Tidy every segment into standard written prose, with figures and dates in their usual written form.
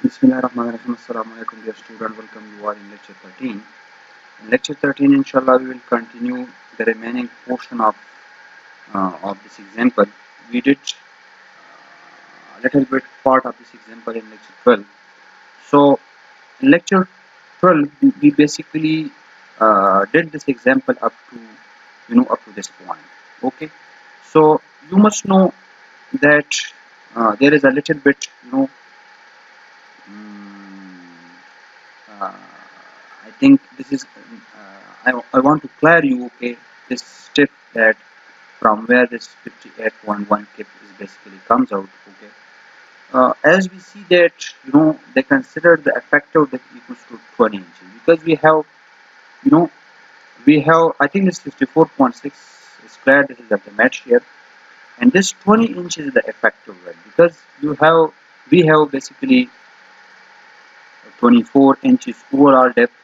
Bismillahirrahmanirrahim. Assalamu alaikum dear student. Welcome you all in lecture 13. In lecture 13, inshallah, we will continue the remaining portion of this example. We did a little bit part of this example in lecture 12. So in lecture 12, we basically did this example up to this point. Okay. So you must know that there is a little bit, mm, uh, I think this is I want to clear you, okay, this step that from where this 58.1 kip is basically comes out, okay. As we see that, they consider the effective depth equals to 20 inches, because you know we have, I think this 54.6 square, this is at the match here, and this 20 inches is the effective well, because we have basically 24 inches overall depth,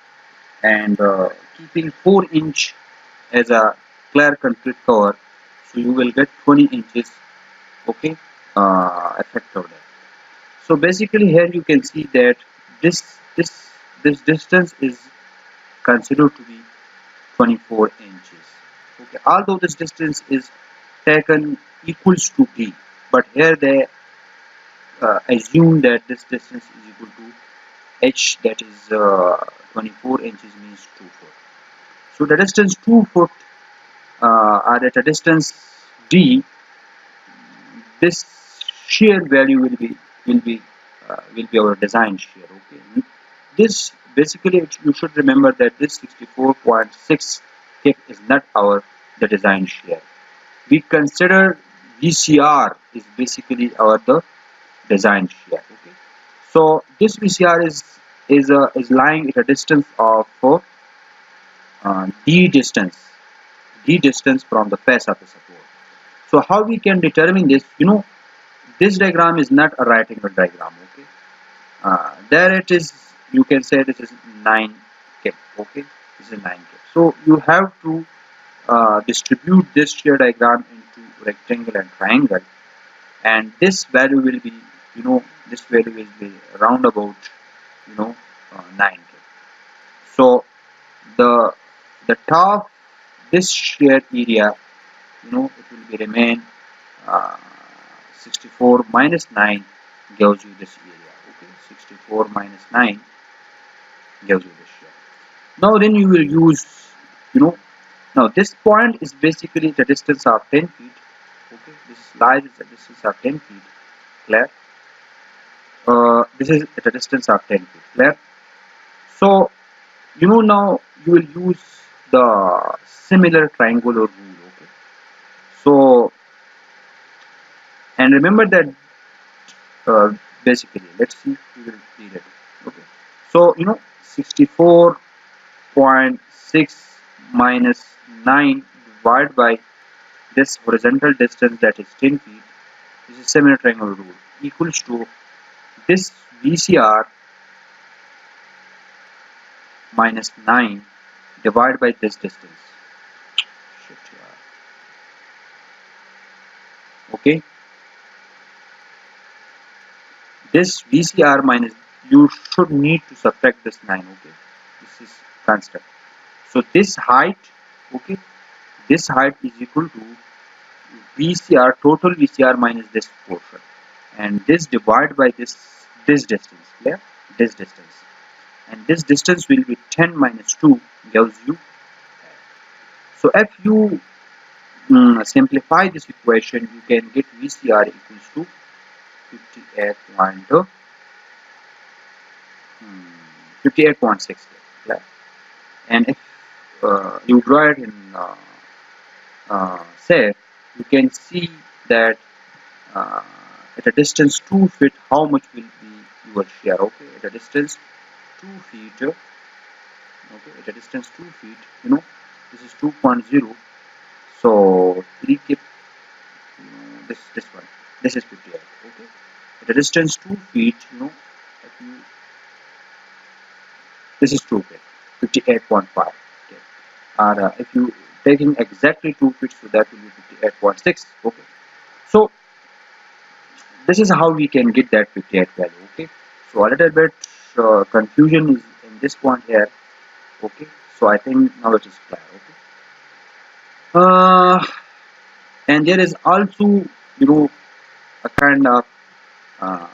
and keeping 4 inch as a clear concrete cover, so you will get 20 inches, okay, effect of that. So basically here you can see that this this this distance is considered to be 24 inches, okay, although this distance is taken equals to d, but here they assume that this distance is equal to h, that is 24 inches means 2 foot. So the distance 2 foot, are at a distance d, this shear value will be our design shear. Okay, this basically, you should remember that this 64.6 kip is not our the design shear. We consider VCR is basically our the design shear. Okay, so this VCR is lying at a distance of d distance from the face of the support. So how we can determine this? This diagram is not a right angle diagram. Okay, there it is. You can say this is 9 kip. Okay, this is 9 kip. So you have to distribute this shear diagram into rectangle and triangle, and this value will be, this value will be roundabout, 9 kip. So the the top, this shear area, it will be remain, uh, 64 minus 9 gives you this area. Okay, 64 minus 9 gives you this shear. Now then you will use, you know now this point is basically the distance of 10 feet. Okay, this lies at the distance of 10 feet. Clear? This is at a distance of 10 feet. Clear? So now you will use the similar triangular rule. Okay, so, and remember that, basically, let's see, we will read it. Okay, so 64.6 minus 9 divided by this horizontal distance, that is 10 feet. This is similar triangular rule, equals to this VCR minus 9 divided by this distance. Shit, yeah. Okay, this VCR minus, you should need to subtract this 9. Okay, this is constant. So this height, okay, this height is equal to VCR, total VCR minus this portion, and this divided by this distance. Clear? This distance, and this distance will be 10 minus 2 gives you. So if you simplify this equation, you can get VCR equals to 58.6. Clear? And if you draw it in say, you can see that, at a distance 2 feet, how much will be your shear. Okay, at a distance 2 feet, okay, at a distance 2 feet, this is 2.0. So 3 kip, this one, this is 58. Okay, at a distance 2 feet, if you, this is 2 kip, 58.5. Okay, or if you taking exactly 2 feet, so that will be 58.6. Okay, so this is how we can get that 58 value. Okay, So a little bit confusion is in this point here. Okay, so I think now it is clear. Okay, and there is also, you know, a kind of uh,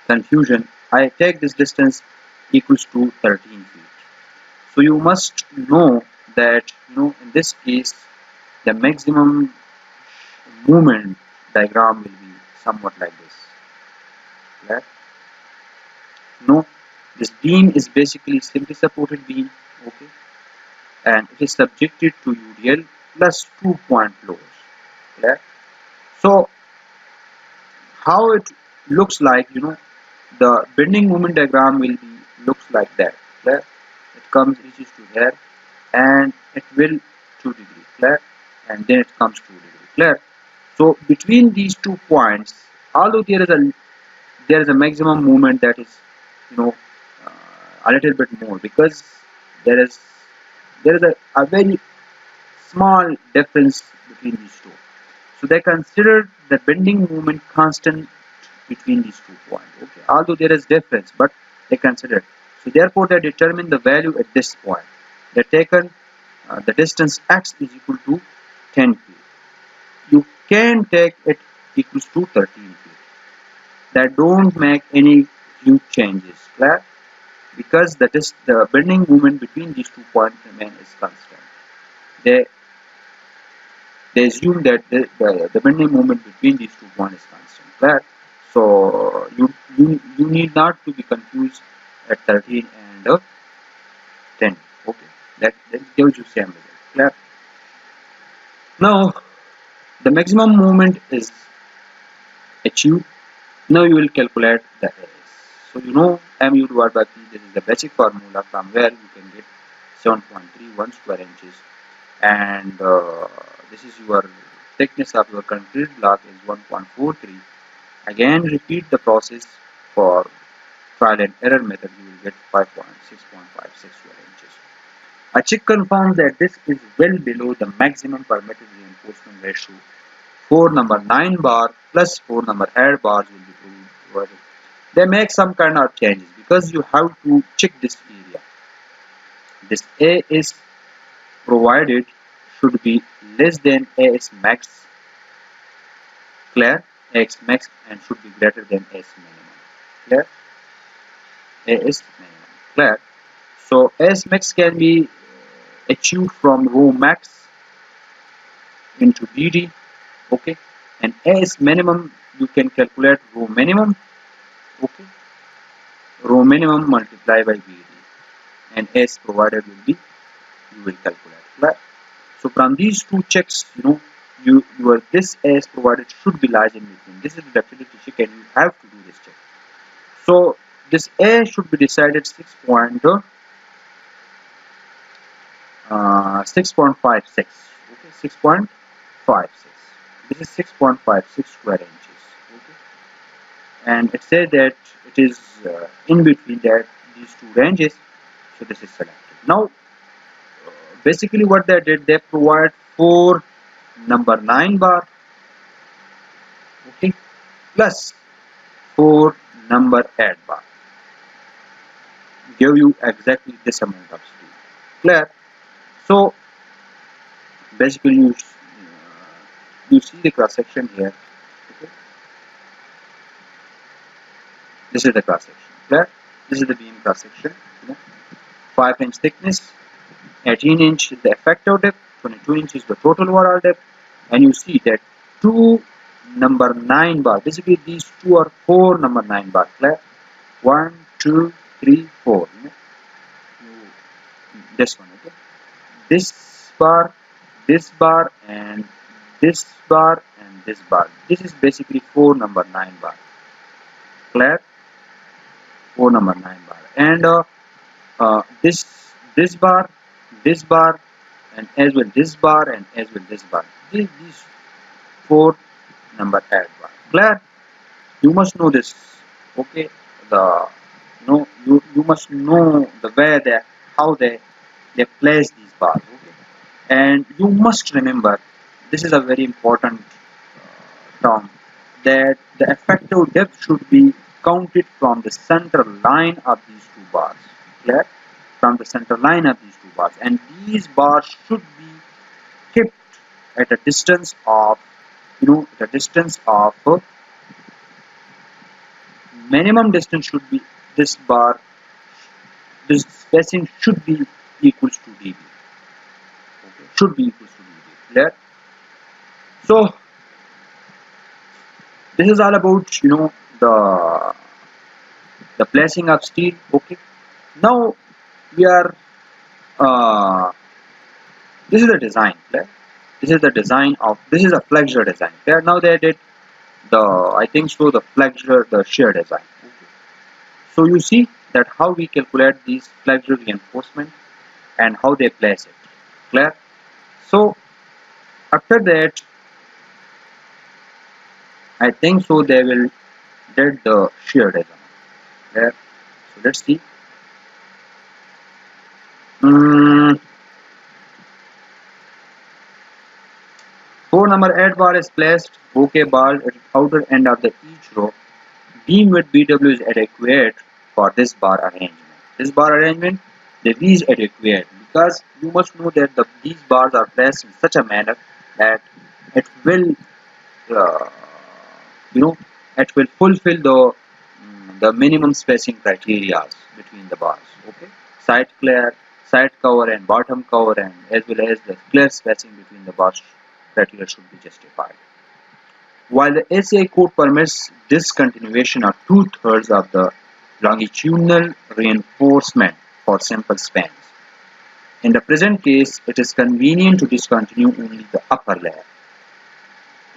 confusion. I take this distance equals to 13 feet. So you must know that, you know, in this case the maximum movement diagram will be somewhat like this. Right? No, this beam is basically simply supported beam. Okay, and it is subjected to UDL plus 2-point loads. Right? So how it looks like, you know, the bending moment diagram will be looks like that. Right? It comes reaches to there and it will 2 degree. Clear? And then it comes 2 degree. Clear? So between these 2 points, although there is a maximum movement that is, you know, a little bit more, because there is a very small difference between these two. So they consider the bending moment constant between these 2 points. Okay, although there is difference, but they consider it. So therefore, they determine the value at this point. They taken the distance x is equal to 10 feet. You can take it equals to 13 feet. That don't make any huge changes. Clear? Because the bending moment between these 2 points remain is constant. They they assume that the bending moment between these 2 points is constant. Clear? So you need not to be confused at 13 and 10. Okay, that gives you same result. Clear? Now the maximum moment is achieved. Now you will calculate the AS. So you know mu divided by p. This is the basic formula from where you can get 7.31 square inches, and this is your thickness of your concrete block is 1.43. Again, repeat the process for trial and error method. You will get 5.6.56 square inches. A check confirms that this is well below the maximum permitted reinforcement ratio. 4 number 9 bar plus 4 number head bars will be provided. They make some kind of changes because you have to check this area. This A is provided should be less than AS max. Clear? AS max and should be greater than AS minimum. Clear? AS minimum. Clear? So AS max can be achieved from rho max into DD. Okay, and AS minimum you can calculate rho minimum. Okay, rho minimum multiplied by VD, and S provided will be you will calculate. Right? So from these two checks, you know, your this S provided should be lies in between. This is the ductility check, and you have to do this check. So this A should be decided 6.56. Okay, 6.56. This is 6.56 square inches. Okay, and it says that it is in between that these two ranges. So this is selected. Now basically what they did, they provide 4 number 9 bar, okay, plus 4 number 8 bar, give you exactly this amount of steel. Clear? So basically you see the cross section here. Okay, this is the cross section. Clear? This is the beam cross section. You know, 5-inch thickness, 18 inch is the effective depth, 22 inch is the total overall depth, and you see that 2 number 9 bar, basically these two are 4 number 9 bar. Clear? 1 2 3 4. You know? This one. Okay, this bar, this bar, and this bar, and this bar, this is basically 4 number 9 bar. Clear? 4 number 9 bar, and this bar, this bar, and as well this bar, and as well this bar, these 4 number 8 bar. Clear? You must know this. Okay, the you must know the way they how they place these bars. Okay, and you must remember this is a very important term, that the effective depth should be counted from the center line of these two bars. Clear? From the center line of these two bars, and these bars should be kept at a distance of, the distance of minimum distance should be, this bar, this spacing should be equals to dB. Okay? Should be equals to dB. Clear? So this is all about, the placing of steel. Okay. Now we are, this is the design. Clear? This is the design of, this is a flexure design. Clear? Now they did the, I think so, the flexure, the shear design. Okay. So you see that how we calculate these flexure reinforcement and how they place it. Clear? So after that, I think so they will did the shear design. Clear? So let's see. 4 number 8 bar is placed OK bar at the outer end of the each row. Beam with BW is adequate for this bar arrangement. This bar arrangement, the V is adequate because you must know that these bars are placed in such a manner that it will, uh, you know, it will fulfill the minimum spacing criteria between the bars. Okay, side clear, side cover, and bottom cover, and as well as the clear spacing between the bars criteria should be justified. While the ACI code permits discontinuation of 2/3 of the longitudinal reinforcement for simple spans, in the present case, it is convenient to discontinue only the upper layer.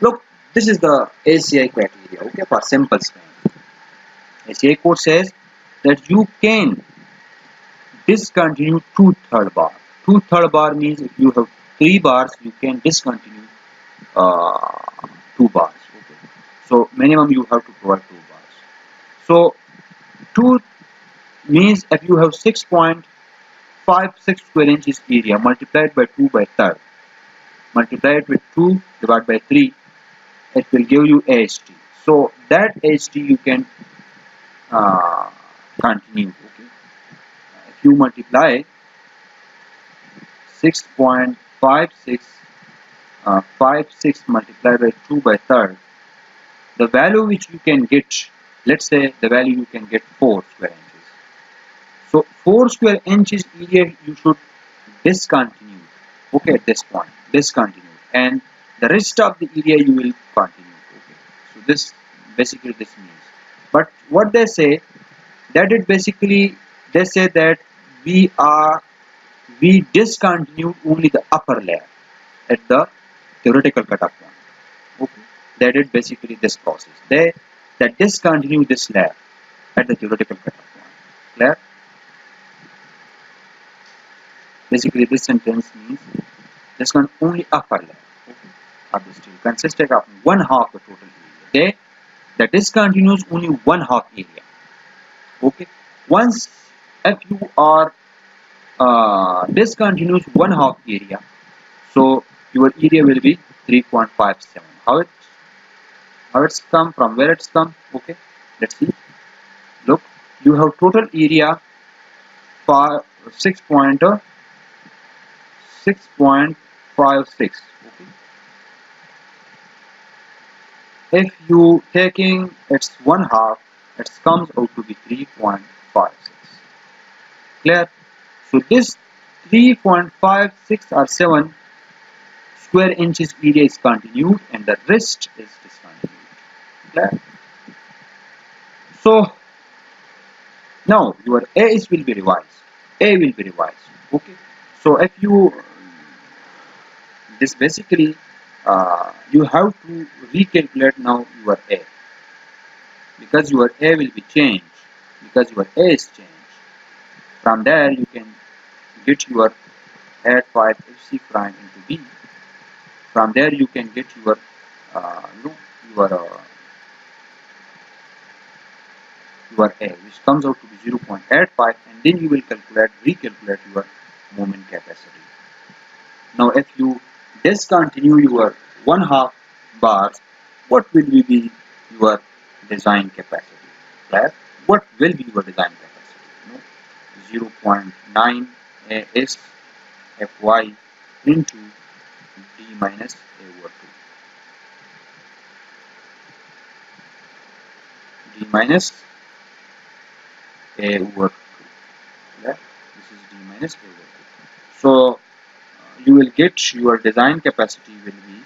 Look, this is the ACI criteria, okay, for simple spans. ACI code says that you can discontinue 2/3 bar. 2/3 bar means if you have 3 bars, you can discontinue 2 bars. Okay. So minimum you have to provide 2 bars. So 2 means if you have 6.56 square inches area multiplied by 2 by third, multiplied with 2 divided by 3, it will give you AST. So that AST you can continue. Okay. If you multiply 6.56 56 multiplied by 2 by third, the value which you can get, let's say the value you can get 4 square inches. So 4 square inches area you should discontinue. Okay, at this point, discontinue, and the rest of the area you will continue. Okay, so this basically this means. But what they say, that it basically, they say that we discontinued only the upper layer at the theoretical cutoff point. Okay, they did basically this process. They discontinue this layer at the theoretical cutoff point. Clear? Basically, this sentence means discount only upper layer, okay, of the steel consisted of 1/2 the total area. They discontinues only 1/2 area. Okay, once if you are discontinues 1/2 area, so your area will be 3.57. How it's come, from where it's come? Okay, let's see. Look, you have total area for 6.56. Okay, if you taking its 1/2, it comes out to be 3.56. Clear? So this 3.56 or 7 square inches area is continued and the rest is discontinued. Clear? So now your A will be revised. A will be revised. Okay. So if you, this basically you have to recalculate now your A, because your A will be changed, because your A is changed. From there you can get your add 5 FC prime into B. From there you can get your your A, which comes out to be 0.85, and then you will recalculate your moment capacity. Now if you discontinue your 1/2 bars, what will be your design capacity? Clear? What will be your design capacity? 0.9 AS Fy into d minus a over 2. D minus a over 2. Yeah? This is d minus a over 2. So you will get your design capacity will be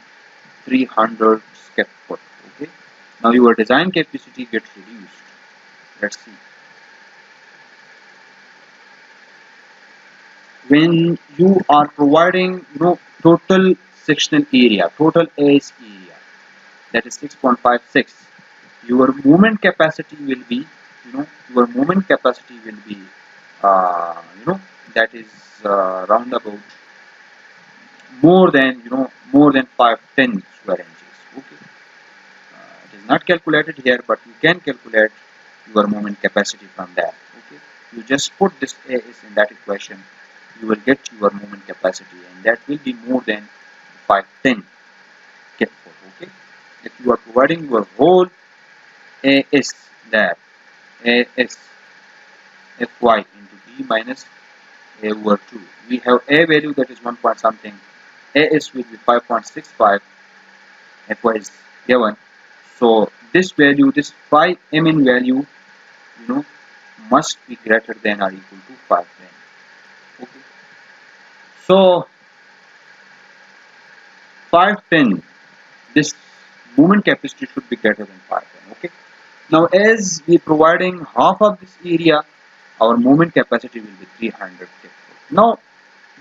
300 skep foot. Okay. Now your design capacity gets reduced. Let's see. When you are providing, total sectional area, total AS area, that is 6.56. Your movement capacity will be, your movement capacity will be, that is round about more than 510 square inches. Okay. It is not calculated here, but you can calculate your moment capacity from there. Okay, you just put this AS in that equation, you will get your moment capacity, and that will be more than 510 kFoot. Okay, if you are providing your whole AS there, AS Fy into B minus A over 2, we have A value that is 1 point something, AS will be 5.65, Fy is given. So this value, this 5 Mn value, must be greater than or equal to 510. Okay. So 510, this movement capacity should be greater than 510. Okay. Now as we providing half of this area, our movement capacity will be 300 kfoot. Now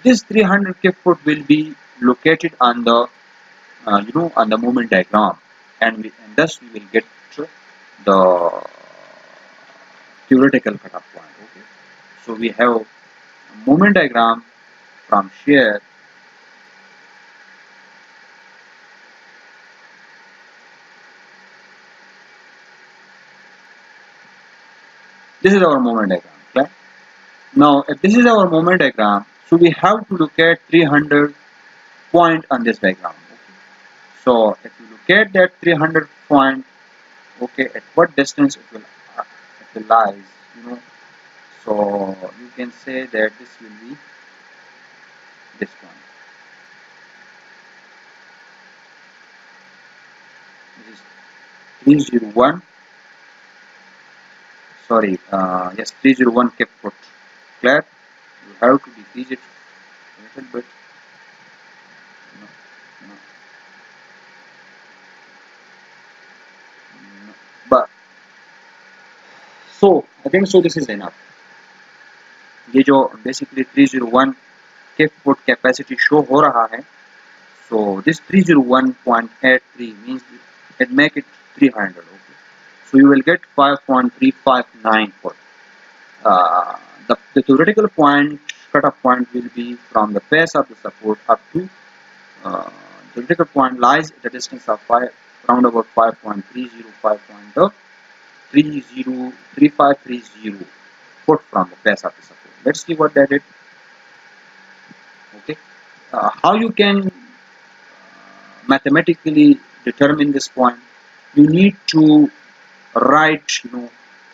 this 300 kfoot will be located on the on the movement diagram, and thus we will get the theoretical cutoff point. Okay. So we have a movement diagram from shear. This is our moment diagram. Okay? Now, if this is our moment diagram, so we have to look at 300 point on this diagram. Okay? So, if you look at that 300 point, okay, at what distance it will lies, So you can say that this will be this point. This is 301. Sorry, yes, 301 kfoot. Clear? You have to decrease it a little bit. No, no, no. But so I think so. This is enough. ये जो basically 301 के foot capacity show हो रहा है, so this 301.83 means it make it 300. Okay, so you will get 5.359 foot. The theoretical point cutoff point will be from the face of the support up to the critical point lies at a distance of around about 5.3530 foot from the face of the support. Let's see what that is. Okay, how you can mathematically determine this point? You need to write,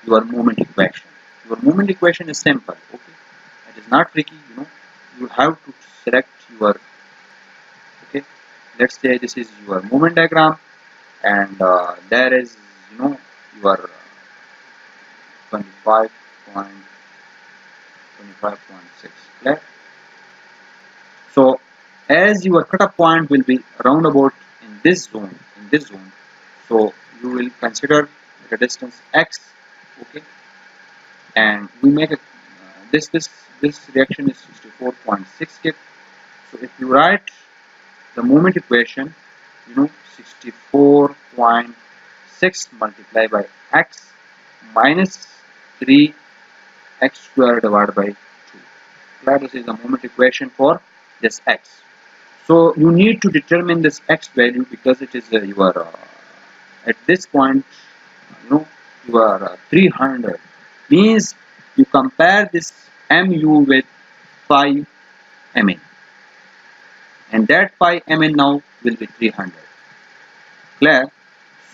your moment equation. Your moment equation is simple. Okay, it is not tricky. You have to select your. Okay, let's say this is your moment diagram, and there is your 25.6. Clear? So as your cutoff point will be round about in this zone, so you will consider the distance x. Okay, and we make it this reaction is 64.6 kip. So if you write the moment equation, 64.6 multiplied by x minus 3 x squared divided by 2. This is the moment equation for this x. So you need to determine this x value because it is your at this point, your 300 means you compare this mu with 5 mn, and that 5 mn now will be 300. Clear?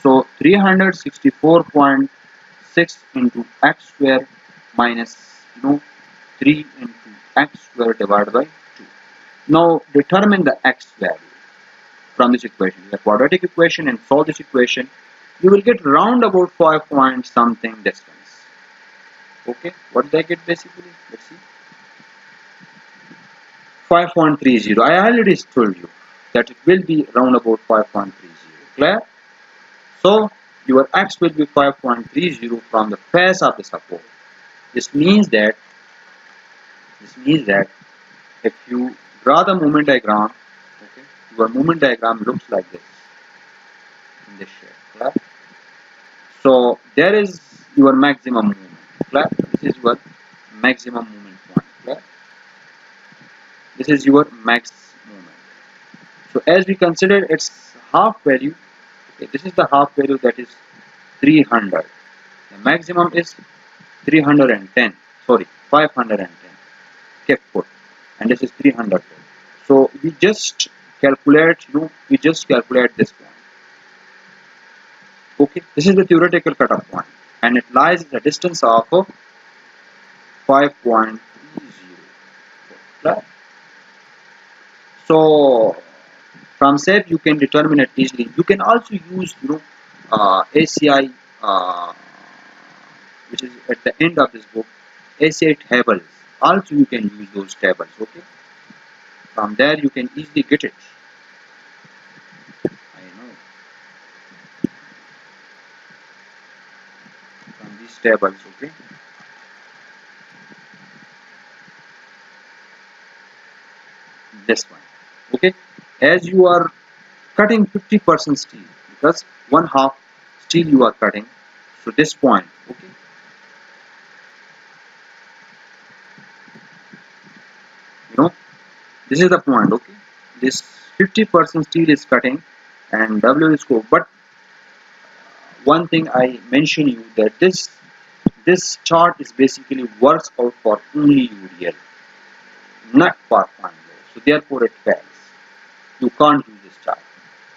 So 364.6 6 into x square minus 3 into x square divided by 2. Now determine the x value from this equation. The quadratic equation, and solve this equation. You will get round about 5 point something distance. Okay, what did I get basically? Let's see. 5.30. I already told you that it will be round about 5.30. Clear? So your x will be 5.30 from the face of the support. This means that if you draw the moment diagram, okay, your moment diagram looks like this in this shape. Clear? So there is your maximum movement. Clear? This is your maximum movement point. Clear? This is your max movement. So as we consider its half value, okay, this is the half value, that is 300. The maximum is 310. Sorry, 510. Kept put, and this is 300. So we just calculate. We just calculate this point. Okay, this is the theoretical cutoff point, and it lies at a distance of 5.30. Right? So from SAP you can determine it easily. You can also use ACI, which is at the end of this book, ACI tables. Also you can use those tables. Okay, from there you can easily get it. I know, from these tables. Okay, this one. Okay, as you are cutting 50% steel, because one half steel you are cutting, so this point. Okay, this is the point. Okay, this 50% steel is cutting and W is scope. But one thing I mention you, that this chart is basically works out for only UDL, not for fine load. So therefore it fails. You can't use this chart.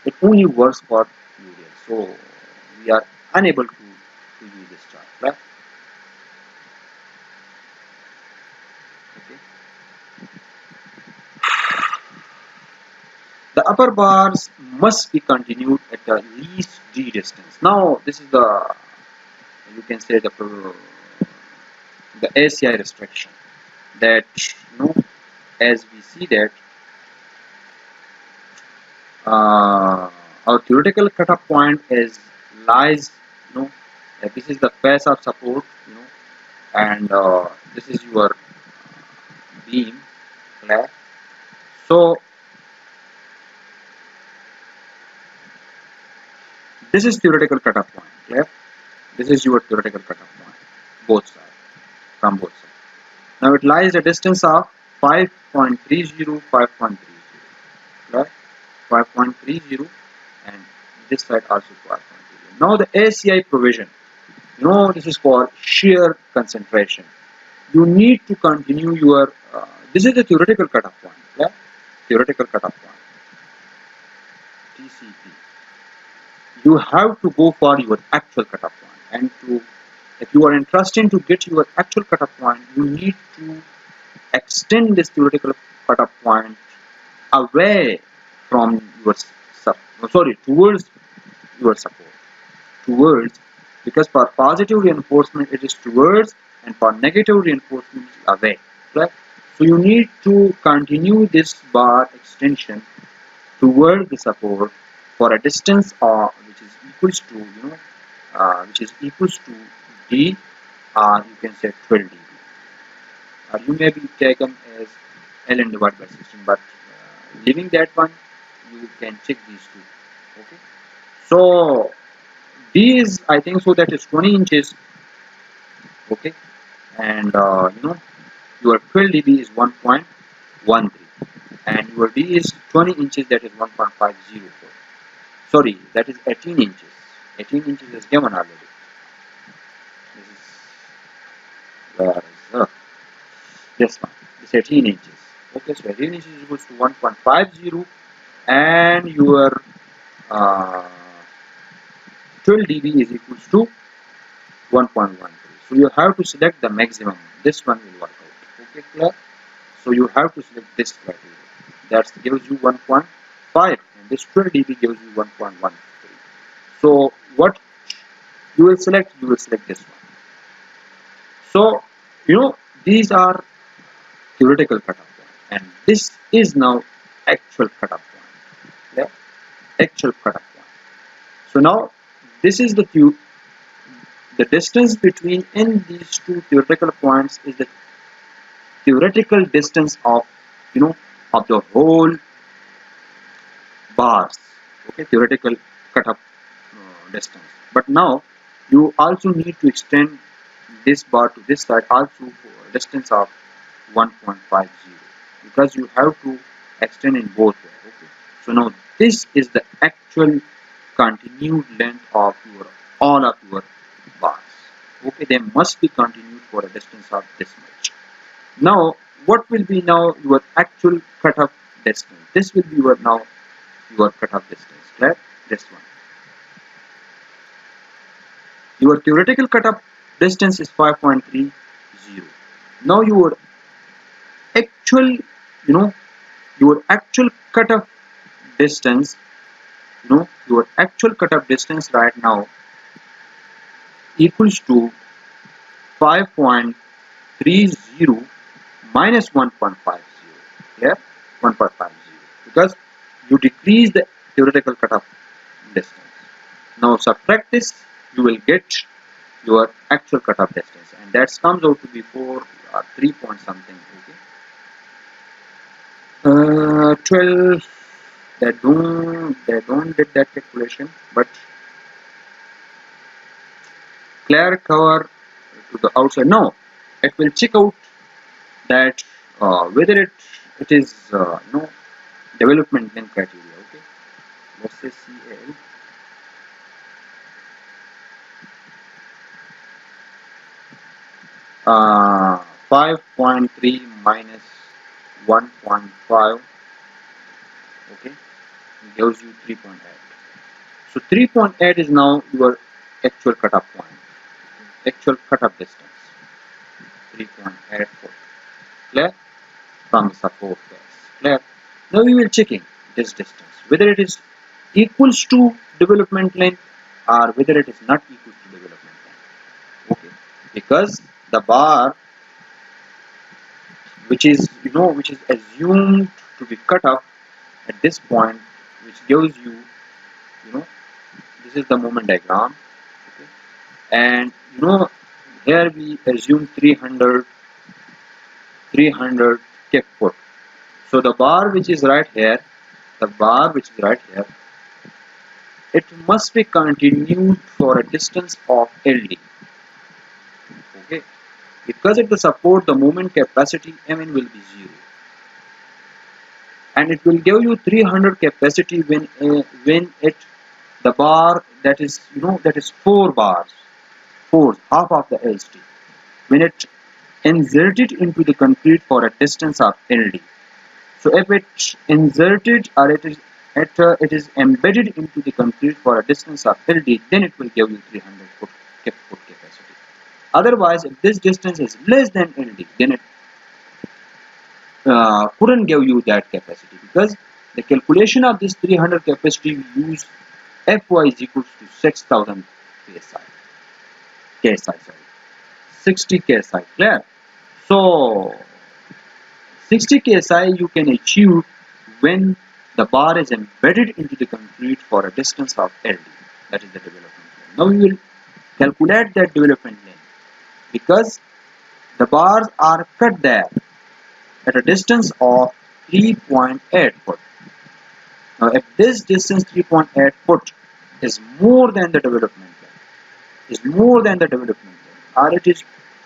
It only works for UDL. So we are unable to use this chart. Right? Okay. The upper bars must be continued at the least d distance. Now this is the, you can say, the ACI restriction, that as we see that our theoretical cutoff point is lies, this is the face of support, and this is your beam. Clear? So this is theoretical cutoff point. Clear? This is your theoretical cutoff point, both sides, from both sides. Now it lies a distance of 5.30, 5.30, right? 5.30, and this side also 5.30. Now the ACI provision, this is called shear concentration. You need to continue your, this is the theoretical cutoff point, yeah? Theoretical cutoff point, TCP. You have to go for your actual cutoff point, and if you are interested to get your actual cutoff point, you need to extend this theoretical cutoff point away from your towards your support, towards, because for positive reinforcement it is towards, and for negative reinforcement it is away. Right? So you need to continue this bar extension towards the support for a distance which is equals to d, or you can say 12 dB, or you may be taken as ln divided by 16, but leaving that one, you can check these two. Okay, so d is, I think so, that is 20 inches. Okay, and your 12 dB is 1.13, and your d is 20 inches, that is 1.504. Sorry, that is 18 inches. 18 inches is given already. This is where is this one. It's 18 inches. Okay, so 18 inches is equals to 1.50, and your 12 dB is equals to 1.13. So you have to select the maximum. This one will work out. Okay, clear? So you have to select this criteria. That gives you 1.5 and this 12 dB gives you 1.13. So what you will select? You will select this one. So these are theoretical cutoff point, and this is now actual cutoff point. Yeah, actual cutoff point. So now this is the distance between in these two theoretical points is the theoretical distance of of the whole bars. Okay, theoretical cutoff distance. But now you also need to extend this bar to this side also for a distance of 1.50 because you have to extend in both ways. Okay, so now this is the actual continued length of your all of your bars. Okay, they must be continued for a distance of this much. Now what will be now your actual cutoff distance? This will be your now your cutoff distance. Right, this one. Your theoretical cutoff distance is 5.30. Now actual, your actual cutoff distance, your actual cutoff distance right now equals to 5.30 minus 1.50. Yeah, 1.50 because you decrease the theoretical cutoff distance. Now subtract this, you will get your actual cutoff distance, and that comes out to be 3 point something. Okay, 12. They don't get that calculation, but clear cover to the outside. No, it will check out that whether it is no development length criteria. Okay, let's say CL 5.3 minus 1.5. Okay, gives you 3.8. So 3.8 is now your actual cutoff point, actual cutoff distance. 3.8 foot. Clear? From the support base. Clear? Now we will checking this distance whether it is equals to development length or whether it is not equal to development length. Okay, because the bar which is assumed to be cut off at this point, which gives you know this is the moment diagram. Okay, and here we assume 300 kip foot. So the bar which is right here, it must be continued for a distance of LD. Okay, because at the support the moment capacity Mn will be 0, and it will give you 300 capacity when it the bar that is 4 bars, 4 half of the LST, when it inserted into the concrete for a distance of LD. So if it's inserted or it is embedded into the concrete for a distance of LD, then it will give you 300 foot capacity. Otherwise, if this distance is less than LD, then it couldn't give you that capacity, because the calculation of this 300 capacity we use Fy is equals to 6000 KSI, sorry, 60 KSI. Clear? So 60 KSI you can achieve when the bar is embedded into the concrete for a distance of LD, that is the development length. Now we will calculate that development length because the bars are cut there at a distance of 3.8 foot. Now if this distance 3.8 foot is more than the development length, or it is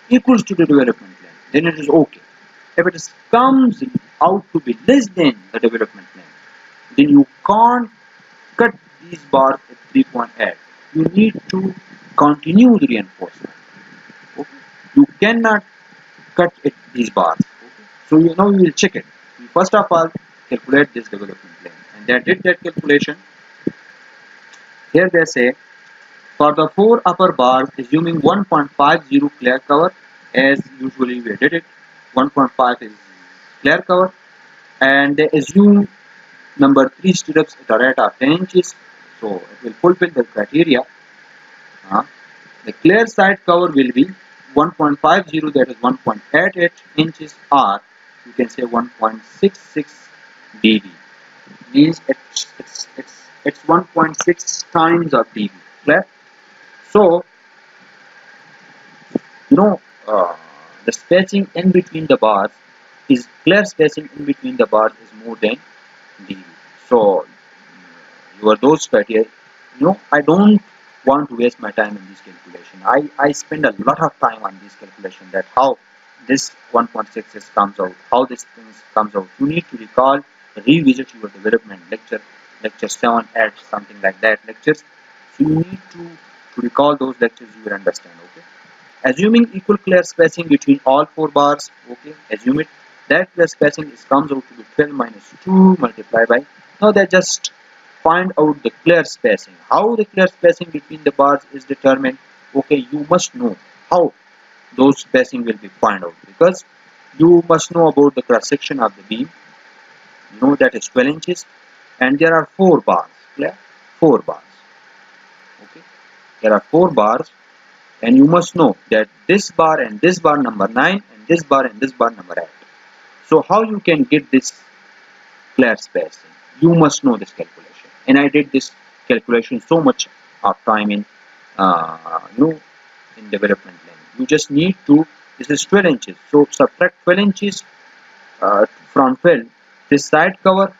equals to the development length, then it is okay. If it comes out to be less than the development length, then you can't cut these bars at 3.8. You need to continue the reinforcement. Okay? You cannot cut at these bars. Okay? So now you will check it. You first of all calculate this development length, and they did that calculation. Here they say For the four upper bars, assuming 1.50 clear cover, as usually we did it, 1.5 is clear cover, and they assume number 3 stirrups at a rate of 10 inches, so it will fulfill the criteria. Uh, the clear side cover will be 1.50, that is 1.88 inches, or you can say 1.66 dB. Means it's 1.6 times of dB. Clear? So you know the spacing in between the bars is clear spacing in between the bars is more than dB. So your those criteria, I don't want to waste my time in this calculation. I spend a lot of time on this calculation, that how this 1.66 comes out, how this things comes out. You need to recall, revisit your development lecture 7, add something like that lectures. So you need to recall those lectures, you will understand. Okay, assuming equal clear spacing between all four bars, okay, assume it, that clear spacing is comes out to be 12 minus 2 multiplied by, now that just find out the clear spacing. How the clear spacing between the bars is determined, okay, you must know how those spacing will be find out, because you must know about the cross section of the beam, that is 12 inches, and there are four bars, clear, four bars, okay, there are four bars, and you must know that this bar and this bar number 9 and this bar and this bar number 8. So how you can get this clear spacing? You must know this calculation, and I did this calculation so much of time in in development lane. You just need to, this is 12 inches, so subtract 12 inches from 12 this side cover,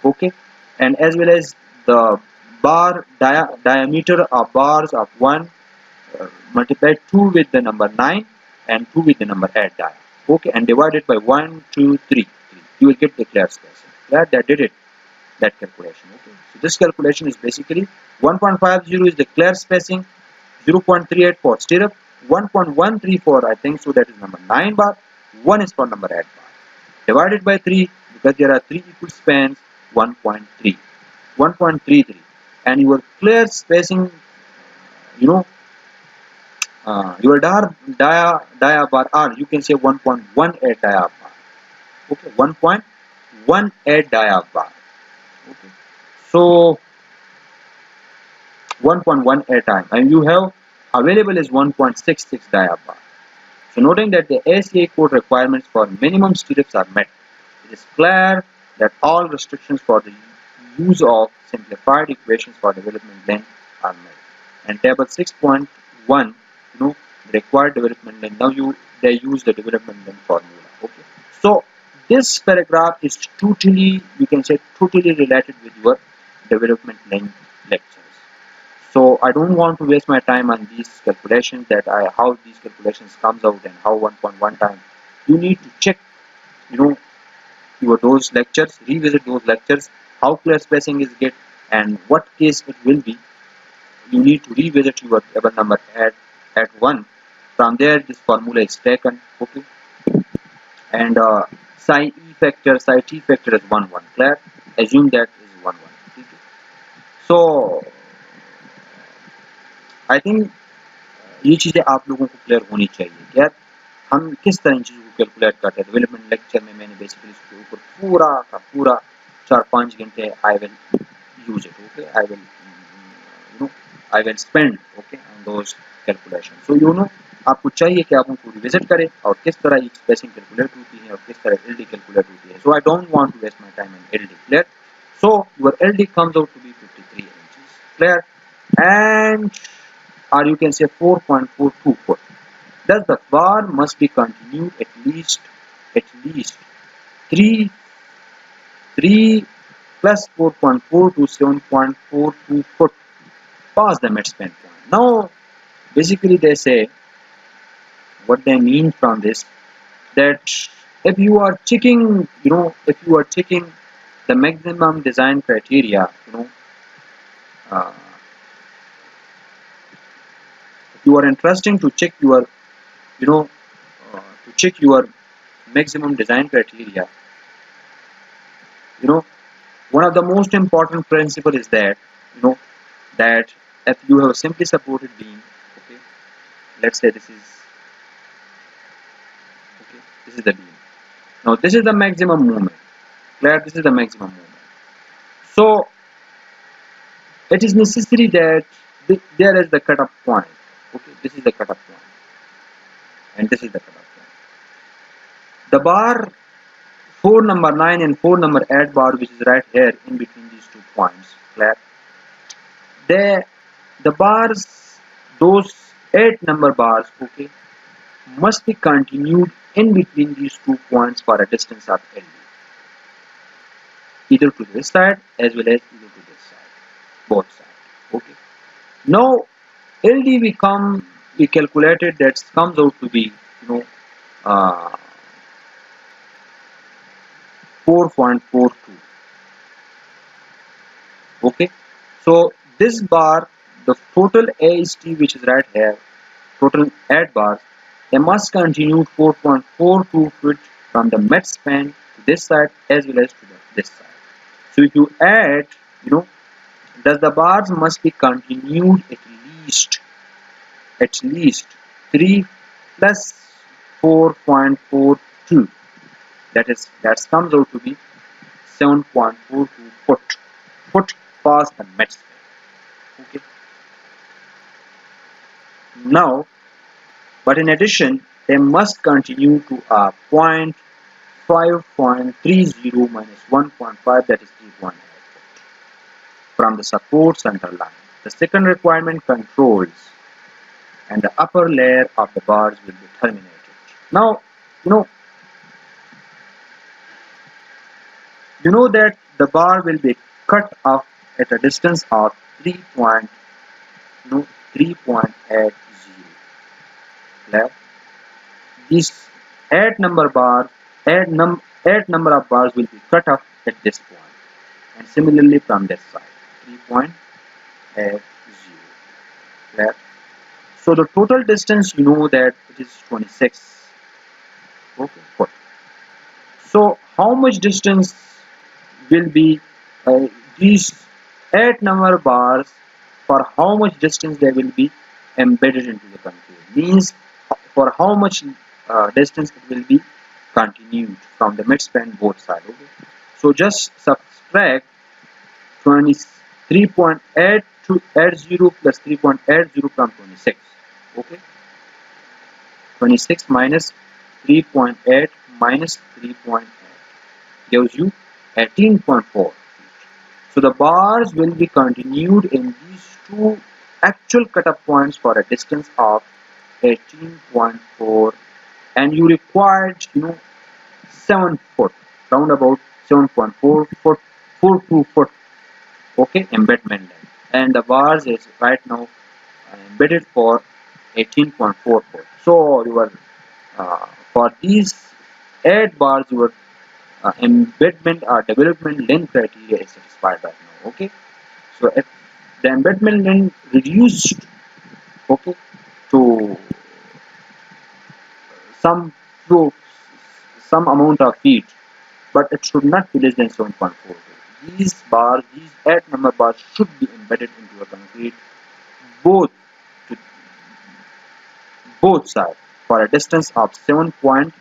okay, and as well as the bar diameter of bars of 1, multiply 2 with the number 9 and 2 with the number 8 die, okay, and divide it by 1 2 3 3. You will get the clear spacing. That did it, that calculation. Okay, so this calculation is basically 1.50 is the clear spacing, 0.38 for stirrup, 1.13 for, I think so, that is number 9 bar, 1 is for number 8 bar, divided by 3, because there are 3 equal spans, 1.3, 1.33, and your clear spacing, you know your dia bar, or you can say 1.18 dia bar, okay, 1.18 dia bar, okay, so 1.18 time, and you have available is 1.66 dia bar. So noting that the ACA code requirements for minimum stirrups are met, it is clear that all restrictions for the use of simplified equations for development length are met. And table 6.1, the required development length. Now they use the development length formula. Okay. So this paragraph is totally, you can say, totally related with your development length lectures. So I don't want to waste my time on these calculations, that how these calculations comes out and how 1.1 time. You need to check, those lectures, revisit those lectures, how clear spacing is get and what case it will be. You need to revisit your table number at 1. From there this formula is taken, okay, and psi e factor, psi t factor is 1 1, clear, assume that is 1 1, okay. So I think ये चीज़ें आप लोगों को clear होनी चाहिए कि यार हम किस तरह इन चीज़ों को कैलकुलेट करते हैं। डेवलपमेंट लेक्चर में मैंने बेसिकली इसके ऊपर पूरा का पूरा 4-5 घंटे I will use it, okay, I will spend, okay, on those calculation. So आपको चाहिए कि आप उनको रिविजिट करें और किस तरह ये स्पेसिंग कैलकुलेट होती है और किस तरह एलडी कैलकुलेट होती है। So I don't want to waste my time in LD, clear. So your LD comes out to be 53 inches, clear, and or you can say 4.42 foot. Thus the bar must be continued at least 3 plus 4.4 to 7.42 foot past the midspan point. Now basically they say, what they mean from this, that if you are checking, the maximum design criteria, if you are interested to check your, to check your maximum design criteria, one of the most important principle is that, that if you have a simply supported beam, okay, let's say this is, okay, this is the beam. Now this is the maximum movement. Clear? This is the maximum movement. So it is necessary that there is the cutoff point. Okay, this is the cutoff point, and this is the cutoff point. The bar 4 number 9 and 4 number 8 bar, which is right here in between these 2 points. Clear? They, the bars, those 8 number bars, okay, must be continued in between these 2 points for a distance of LD, either to this side as well as either to this side, both sides. Okay. Now LD we calculated that comes out to be, you know, uh, 4.42. Okay. So this bar, the total AST which is right here, total 8 bars, they must continue 4.42 feet from the mid span to this side as well as to this side. So if you add, you know, thus the bars must be continued at least 3 plus 4.42. That comes out to be 7.42 foot past the mid span. Okay. Now, but in addition, they must continue to a point 5.30 minus 1.5, that is 3.8 from the support center line. The second requirement controls and the upper layer of the bars will be terminated. Now, you know that the bar will be cut off at a distance of 3.80. These 8 number of bars will be cut off at this point, and similarly from this side 3.80. Clear? So the total distance, you know that it is 26. Okay, foot. So how much distance will be these 8 number bars, for how much distance they will be embedded into the concrete, means for how much distance it will be continued from the midspan both sides. Okay, so just subtract 23.8 to 80 plus 3.80 from 26. Okay, 26 minus 3.8 minus 3.8 gives you 18.4. So the bars will be continued in these two actual cutoff points for a distance of 18.4, and you required, 7 foot, round about 7.4 foot, 42 foot. Okay, embedment length, and the bars is right now embedded for 18.4 foot. So your for these 8 bars, your embedment or development length criteria is satisfied right now. Okay, so if the embedment length reduced, okay, to some to some amount of feet, but it should not be less than 7.4. These bars, these 8 number bars, should be embedded into a concrete both to both sides for a distance of 7.42.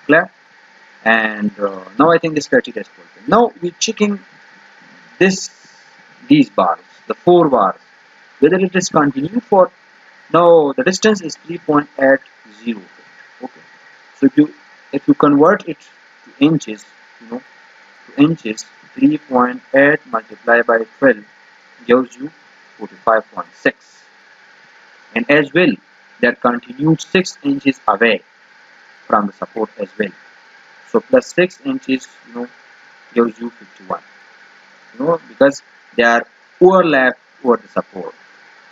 Clear? And now I think this criteria is fulfilled. Now we're checking these bars, the 4 bars, whether it is continued for. Now the distance is 3.80. Okay, so if you convert it to inches, to inches, 3.8 multiplied by 12 gives you 45.6, and as well they are continued 6 inches away from the support as well. So plus 6 inches, gives you 51. Because they are overlapped over the support.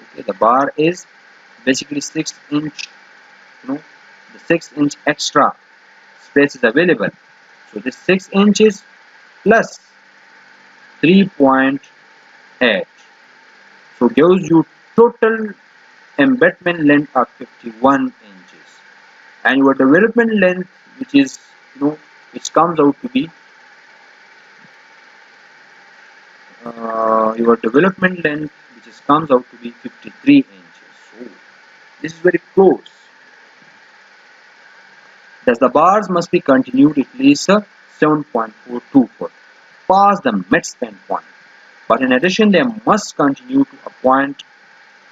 Okay, the bar is basically 6 inch. The 6 inch extra space is available. So this 6 inches plus 3.8, so gives you total embedment length of 51 inches, and your development length, which is which comes out to be your development length, which is comes out to be 53 inches. So this is very close. Thus the bars must be continued at least 7.42 foot past the mid-span point. But in addition, they must continue to a point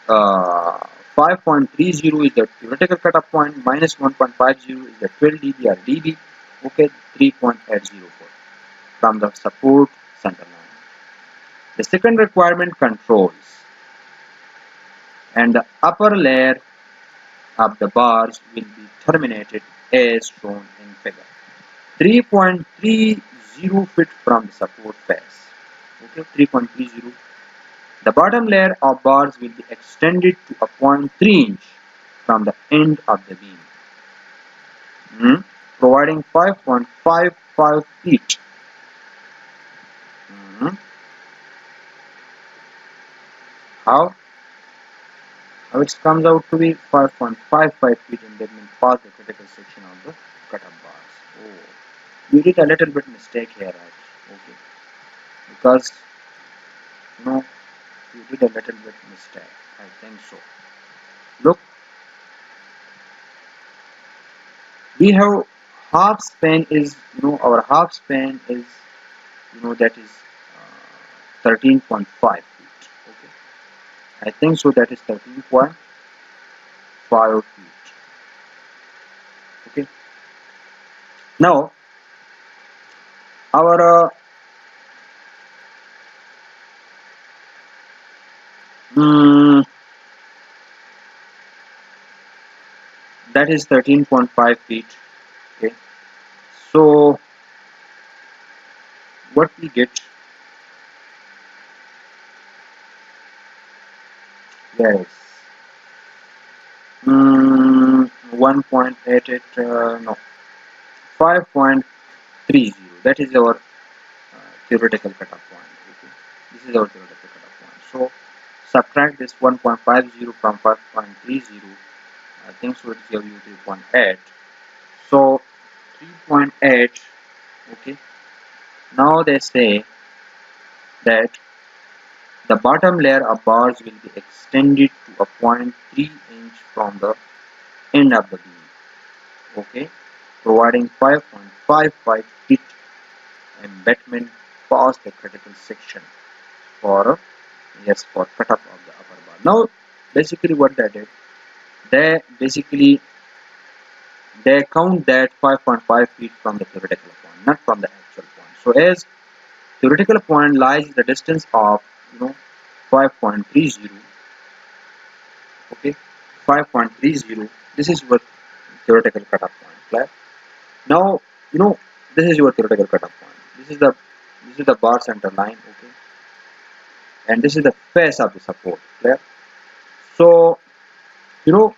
5.30 is the theoretical cutoff point, minus 1.50 is the 12 dB or dB, okay, 3.80 foot from the support center line. The second requirement controls and the upper layer of the bars will be terminated as shown in figure. 3.30 feet from the support face. Okay, 3.30. The bottom layer of bars will be extended to a point 3 inch from the end of the beam, providing 5.55 feet. How? How it comes out to be 5.55 feet in that means past the critical section of the cutoff bars. Oh, you did a little bit mistake here, right? Okay, because no, you did a little bit mistake. I think so. Look, we have half span is our half span is that is 13.5 feet. Okay, I think so. That is 13.5 feet. Okay, now our that is 13.5 feet. Okay, so what we get, yes, 1.88 no, 5.30, that is our theoretical cutoff point. Okay, this is our theoretical cutoff point. So subtract this 1.50 from 5.30. I think so it gives you 3.8. So 3.8. Okay, now they say that the bottom layer of bars will be extended to a point 3 inch from the end of the beam. Okay, providing 5.55 feet embedment past the critical section for for cutoff of the upper bar. Now basically what they did, they count that 5.5 feet from the theoretical point, not from the actual point. So as theoretical point lies the distance of 5.30. Okay, 5.30. This is your theoretical cutoff point. Clear? Now this is your theoretical cutoff point. This is the bar center line. Okay, and this is the face of the support. Clear? So you know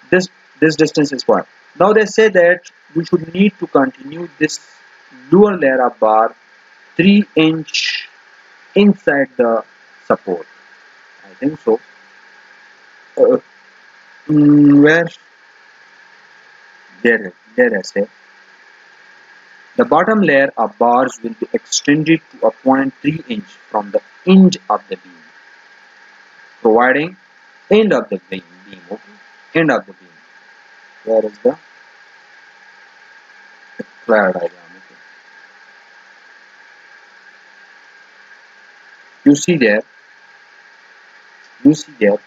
this this distance is what. Now they say that we should need to continue this lower layer of bar 3 inch inside the support. I think so. Uh, where there I say the bottom layer of bars will be extended to a point 3 inch from the end of the beam, providing end of the beam. Okay, end of the beam. Where is the flare diagram? Okay, you see there. You see there.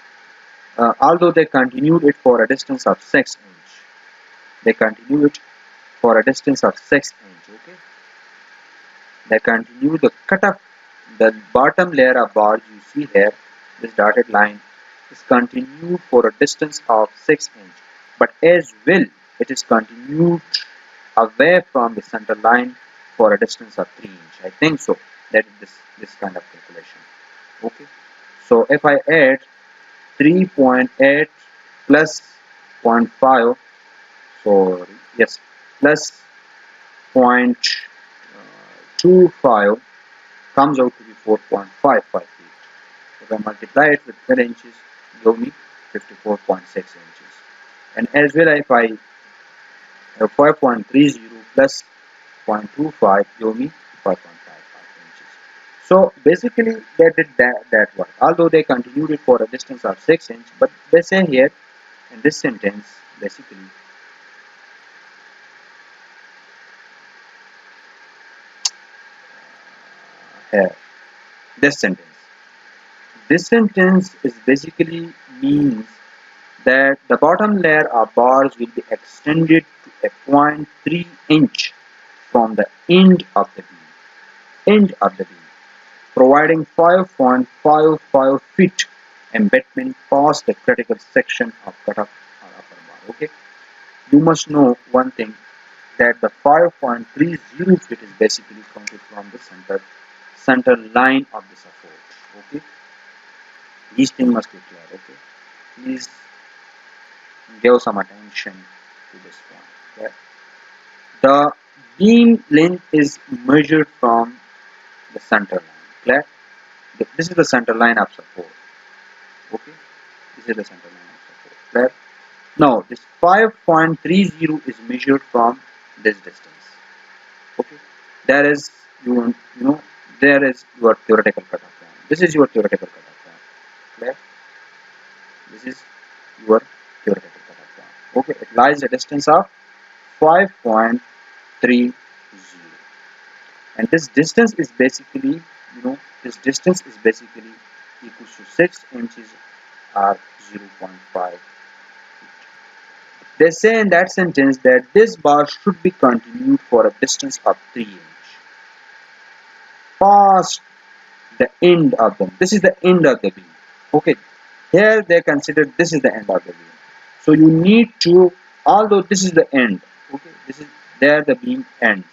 Although they continued it for a distance of 6 inch, they continue it for a distance of 6 inch. Okay, they continue the cutoff. The bottom layer of bars you see here, this dotted line, is continued for a distance of 6 inch, but as well it is continued away from the center line for a distance of 3 inch. I think so. That is this kind of calculation. Okay, so if I add 3.8 plus zero point 0.5, so yes, plus 0.25 comes out to be 4.55 feet. If I multiply it with 10 inches, give me 54.6 inches. And as well, if I have 5.30 plus 0.25, give me 5.55 inches. So basically they did that work. Although they continued it for a distance of 6 inch, but they say here in this sentence, basically here, this sentence. This sentence is basically means that the bottom layer of bars will be extended to a point 3 inch from the end of the beam, providing 5.55 feet embedment past the critical section of cutoff or upper bar. Okay, you must know one thing, that the 5.30 feet is basically counted from the center line of the support. Okay, these things must be clear. Okay, please give some attention to this point. Okay? The beam length is measured from the center line. Clear? This is the center line of support. Okay, this is the center line of support. Clear? Now this 5.30 is measured from this distance. Okay, there is you know there is your theoretical cutoff point. This is your theoretical cutoff point. Clear? This is your theoretical cutoff point. Okay, it lies a distance of 5.30, and this distance is basically, this distance is basically equals to 6 inches or 0.5. They say in that sentence that this bar should be continued for a distance of 3 inch past the end of them. This is the end of the beam. Okay, here they consider this is the end of the beam. So you need to, although this is the end, okay, this is there the beam ends.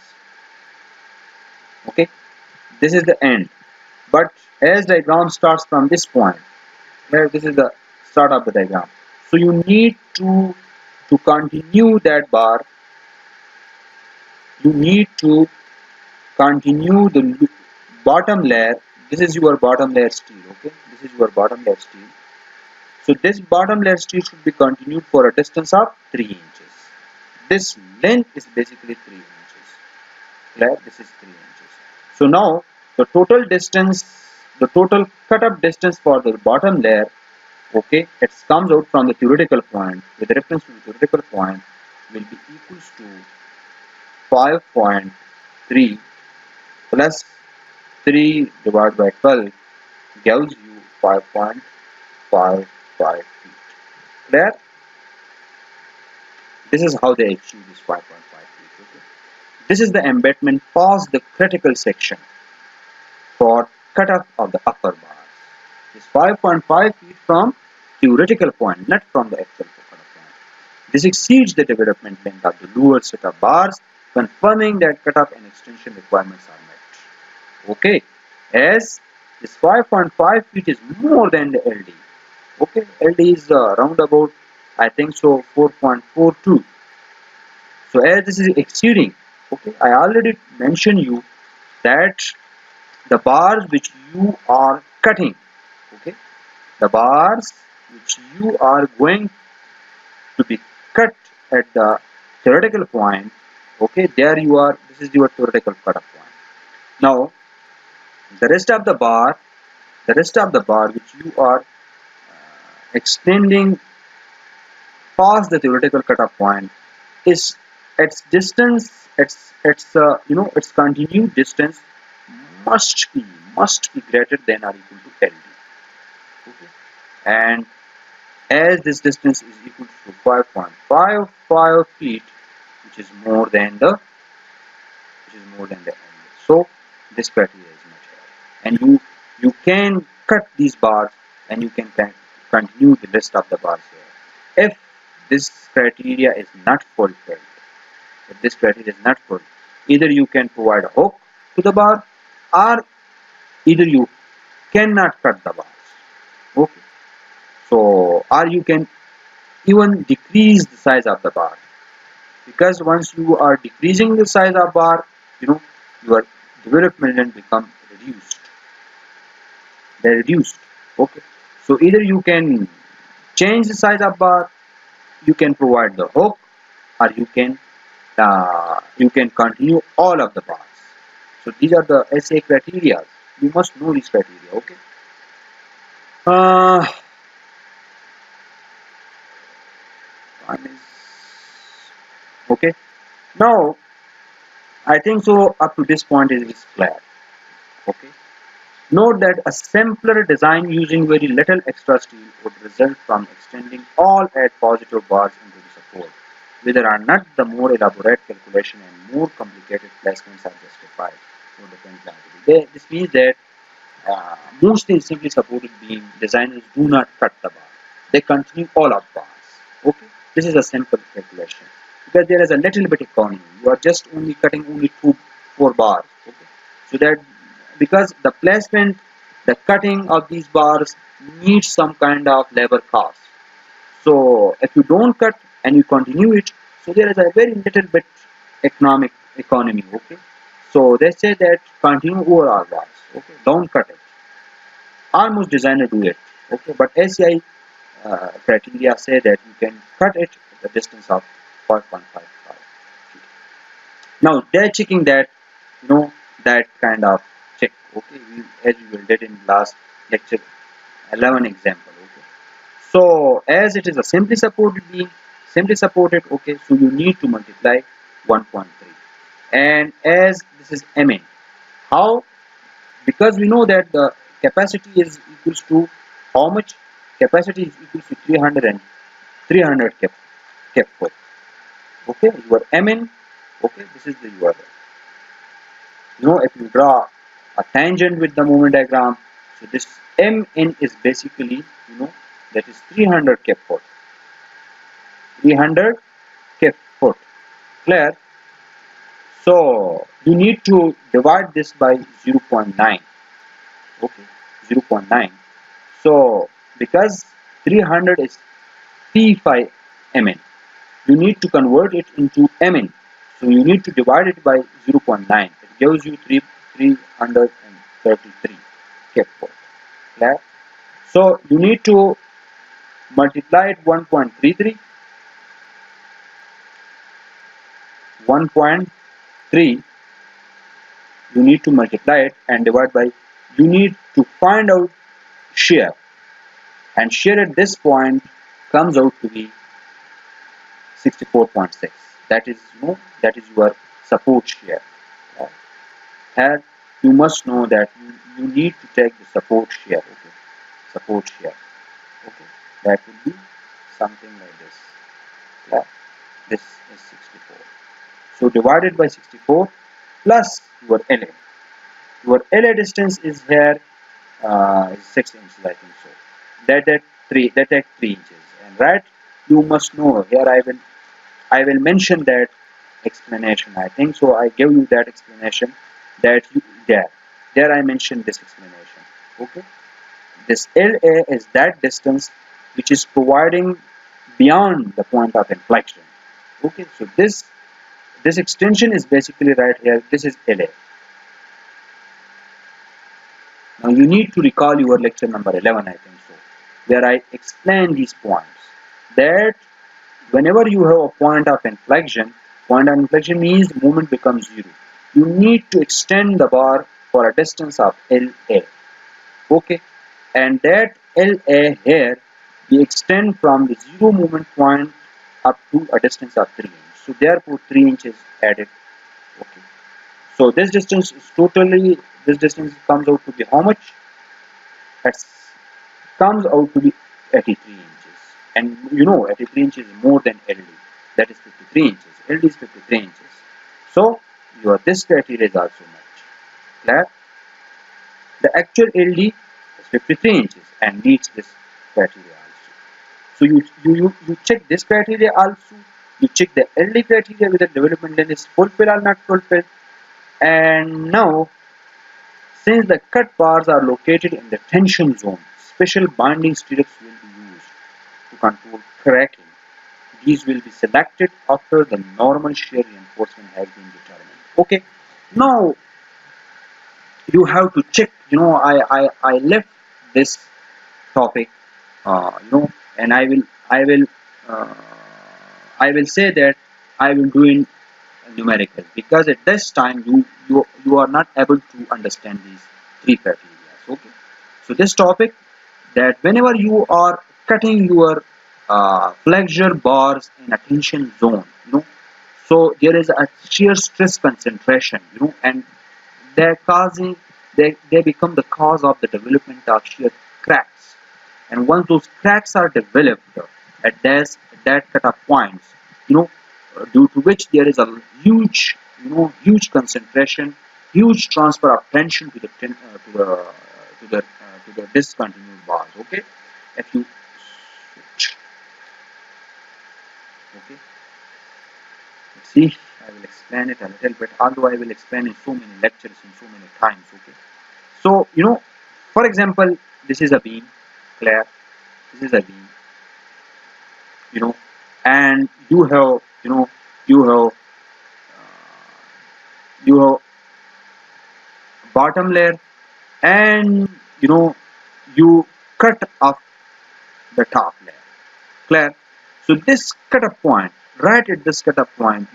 Okay, this is the end. But as diagram starts from this point, here this is the start of the diagram. So you need to continue that bar. You need to continue the bottom layer. This is your bottom layer steel. Okay, this is your bottom layer steel. So this bottom layer steel should be continued for a distance of 3 inches. This length is basically 3 inches. Clear? This is 3 inches. So now the total distance, the total cut up distance for the bottom layer, okay, it comes out from the theoretical point with reference to the theoretical point will be equals to 5.3 plus 3 divided by 12 gives you 5.55 feet. Clear? This is how they achieve this 5.5 feet. Okay? This is the embedment past the critical section for cutoff of the upper bars. This 5.5 feet from theoretical point, not from the actual cutoff point. This exceeds the development length of the lower set of bars, confirming that cutoff and extension requirements are met. Okay, as this 5.5 feet is more than the LD. Okay, LD is round about, I think so, 4.42. So as this is exceeding, okay, I already mentioned you that the bars which you are cutting, okay, the bars which you are going to be cut at the theoretical point, okay, there you are, this is your theoretical cutoff point. Now the rest of the bar which you are extending past the theoretical cutoff point is its distance, its continued distance must be greater than or equal to LD. Okay, and as this distance is equal to 5.55 feet, which is more than the LD. So this criteria is met here, and you can cut these bars and you can continue the rest of the bars here. If this criteria is not fulfilled, either you can provide a hook to the bar, or either you cannot cut the bars. Okay, so or you can even decrease the size of the bar, because once you are decreasing the size of bar, your development length become reduced. They're reduced. Okay, so either you can change the size of bar, you can provide the hook, or you can continue all of the bars. So these are the SA criteria. You must know these criteria. Okay. Uh, Time is okay. Now I think so. Up to this point, it is clear. Okay. Note that a simpler design using very little extra steel would result from extending all add positive bars into the support. Whether or not the more elaborate calculation and more complicated placements are justified for different clarity. This means that most in simply supported beam designers do not cut the bar. They continue all of bars. Okay, this is a simple calculation because there is a little bit economy. You are just only cutting only 4 bars. Okay, so that because the placement, the cutting of these bars needs some kind of labor cost. So if you don't cut and you continue it, so there is a very little bit economy. Okay, so they say that continue overall bars. Okay, don't cut it. Almost designer do it. Okay, but ACI criteria say that you can cut it at the distance of 5.55 feet. Now they're checking that, that kind of check. Okay, as we did in last lecture 11 example. Okay, so as it is a simply supported. Okay, so you need to multiply 1.3, and as this is MN, how? Because we know that the capacity is equals to how much? Capacity is equals to 300 cap foot. Okay, your Mn. Okay, this is the your. If you draw a tangent with the moment diagram, so this Mn is basically, that is 300 cap foot. 300 cap foot. Clear? So you need to divide this by 0.9. Okay, 0.9. So because 300 is P5 Mn, you need to convert it into Mn. So you need to divide it by 0.9. It gives you 333 kPa. Clear? So you need to multiply it 1.33, 1.3. You need to multiply it and divide by. You need to find out shear, and shear at this point comes out to be 64.6. That is, that is your support shear. Uh, Here you must know that you need to take the support shear. Okay, support shear. Okay, that will be something like this. Yeah. This is 64. So divided by 64 plus your LA. Your LA distance is here 6 inches, I think so. That at 3 inches. And right, you must know here I will mention that explanation. I think so. I give you that explanation that you there I mentioned this explanation. Okay, this LA is that distance which is providing beyond the point of inflection. Okay, so this extension is basically right here. This is LA. Now you need to recall your lecture number 11, I think so, where I explain these points. That whenever you have a point of inflection means movement becomes zero. You need to extend the bar for a distance of LA. Okay, and that LA here we extend from the zero movement point up to a distance of 3 inches. So therefore 3 inches added. Okay, so this distance comes out to be how much? It comes out to be 83 inches. And 83 inches is more than LD. That is 53 inches. LD is 53 inches. So your this criteria is also matched. Clear? The actual LD is 53 inches and meets this criteria also. So you check this criteria also. You check the LD criteria whether development length is fulfilled or not fulfilled. And now, since the cut bars are located in the tension zone, special binding stirrups will be used to control cracking. These will be selected after the normal shear reinforcement has been determined. Okay, now you have to check. I left this topic, and uh, I will say that I will do in numerical because at this time you are not able to understand these three criteria. Okay. So this topic, that whenever you are cutting your flexure bars in a tension zone, so there is a shear stress concentration, and they're causing, they become the cause of the development of shear cracks. And once those cracks are developed at that cutoff points, due to which there is a huge, huge concentration, huge transfer of tension to the to the discontinued bars. Okay, if you okay, let's see, I will explain it a little bit. Although I will explain in so many lectures in so many times. Okay, so for example, this is a beam, clear. This is a beam, you know, and you have you have bottom layer, and you cut off the top layer, clear. So this cutoff point, right at this cutoff point,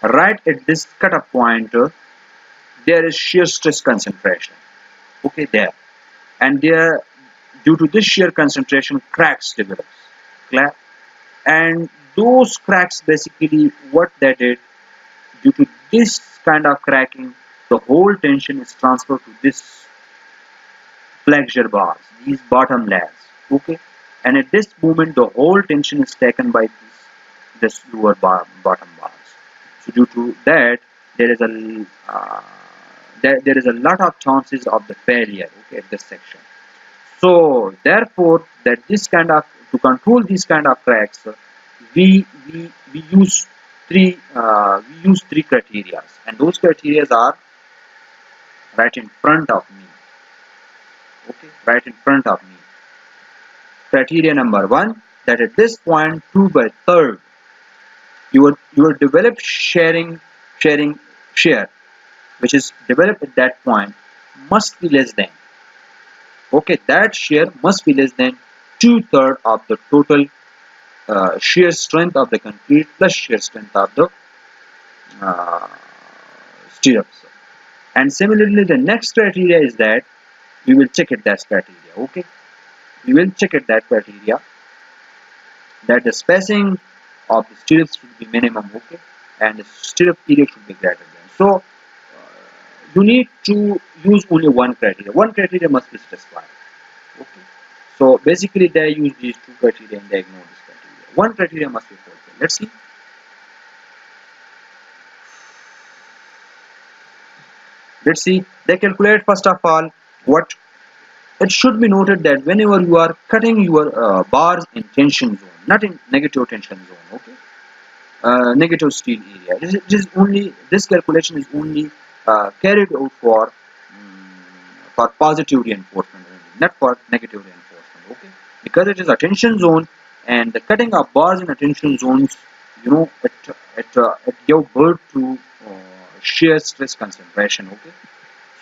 right at this cutoff point, there is shear stress concentration, okay, there, and there, due to this shear concentration, cracks develops, clear. And those cracks, basically what they did, due to this kind of cracking, the whole tension is transferred to this flexure bars, these bottom layers, okay. And at this moment, the whole tension is taken by this lower bottom bars. So due to that, there is a there is a lot of chances of the failure, okay, at this section. So therefore, that this kind of, to control these kind of cracks, we use three criteria, and those criteria are right in front of me. Okay, right in front of me. Criteria number one, that at this point 2/3, your developed share, which is developed at that point, must be less than, okay, that share must be less than 2/3 of the total shear strength of the concrete plus shear strength of the uh, stirrups. And similarly, the next criteria is that we will check it that criteria. Okay, we will check it that criteria, that the spacing of the stirrups should be minimum. Okay, and the stirrup area should be greater than. So you need to use only one criteria. One criteria must be satisfied. Okay, so basically they use these two criteria and they ignore this criteria. One criteria must be fulfilled. Let's see. Let's see. They calculate, first of all, what. It should be noted that whenever you are cutting your bars in tension zone, not in negative tension zone, okay, negative steel area, this calculation is only carried out for positive reinforcement only, not for negative reinforcement, okay, because it is a tension zone, and the cutting of bars in a tension zones, it give birth to shear stress concentration, okay.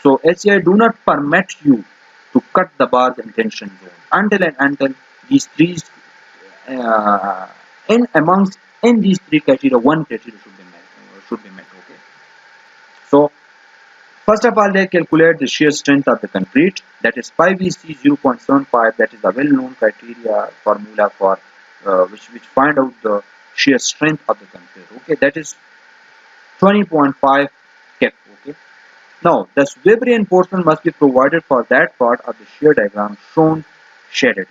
So HCI do not permit you to cut the bars in tension zone until these three in these three criteria, one criteria should be met. Okay. So first of all, they calculate the shear strength of the concrete, that is 5VC 0.75. That is a well-known criteria formula for which find out the shear strength of the concrete. Okay, that is 20.5 kip. Okay. Now, the web reinforcement must be provided for that part of the shear diagram shown shaded.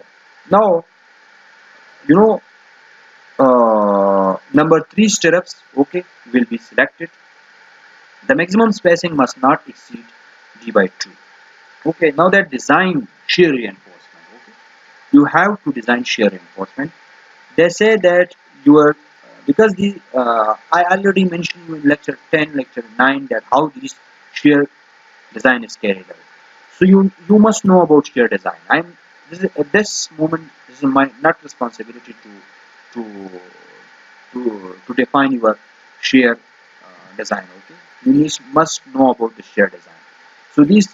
Now, number 3 stirrups, okay, will be selected. The maximum spacing must not exceed d/2. Okay, now that design shear reinforcement. Okay, you have to design shear reinforcement. They say that your because the I already mentioned you in lecture 10, lecture 9 that how these shear design is carried out. So you must know about shear design. At this moment, this is my not responsibility to to define your shear design. Okay, you must know about the shear design. So these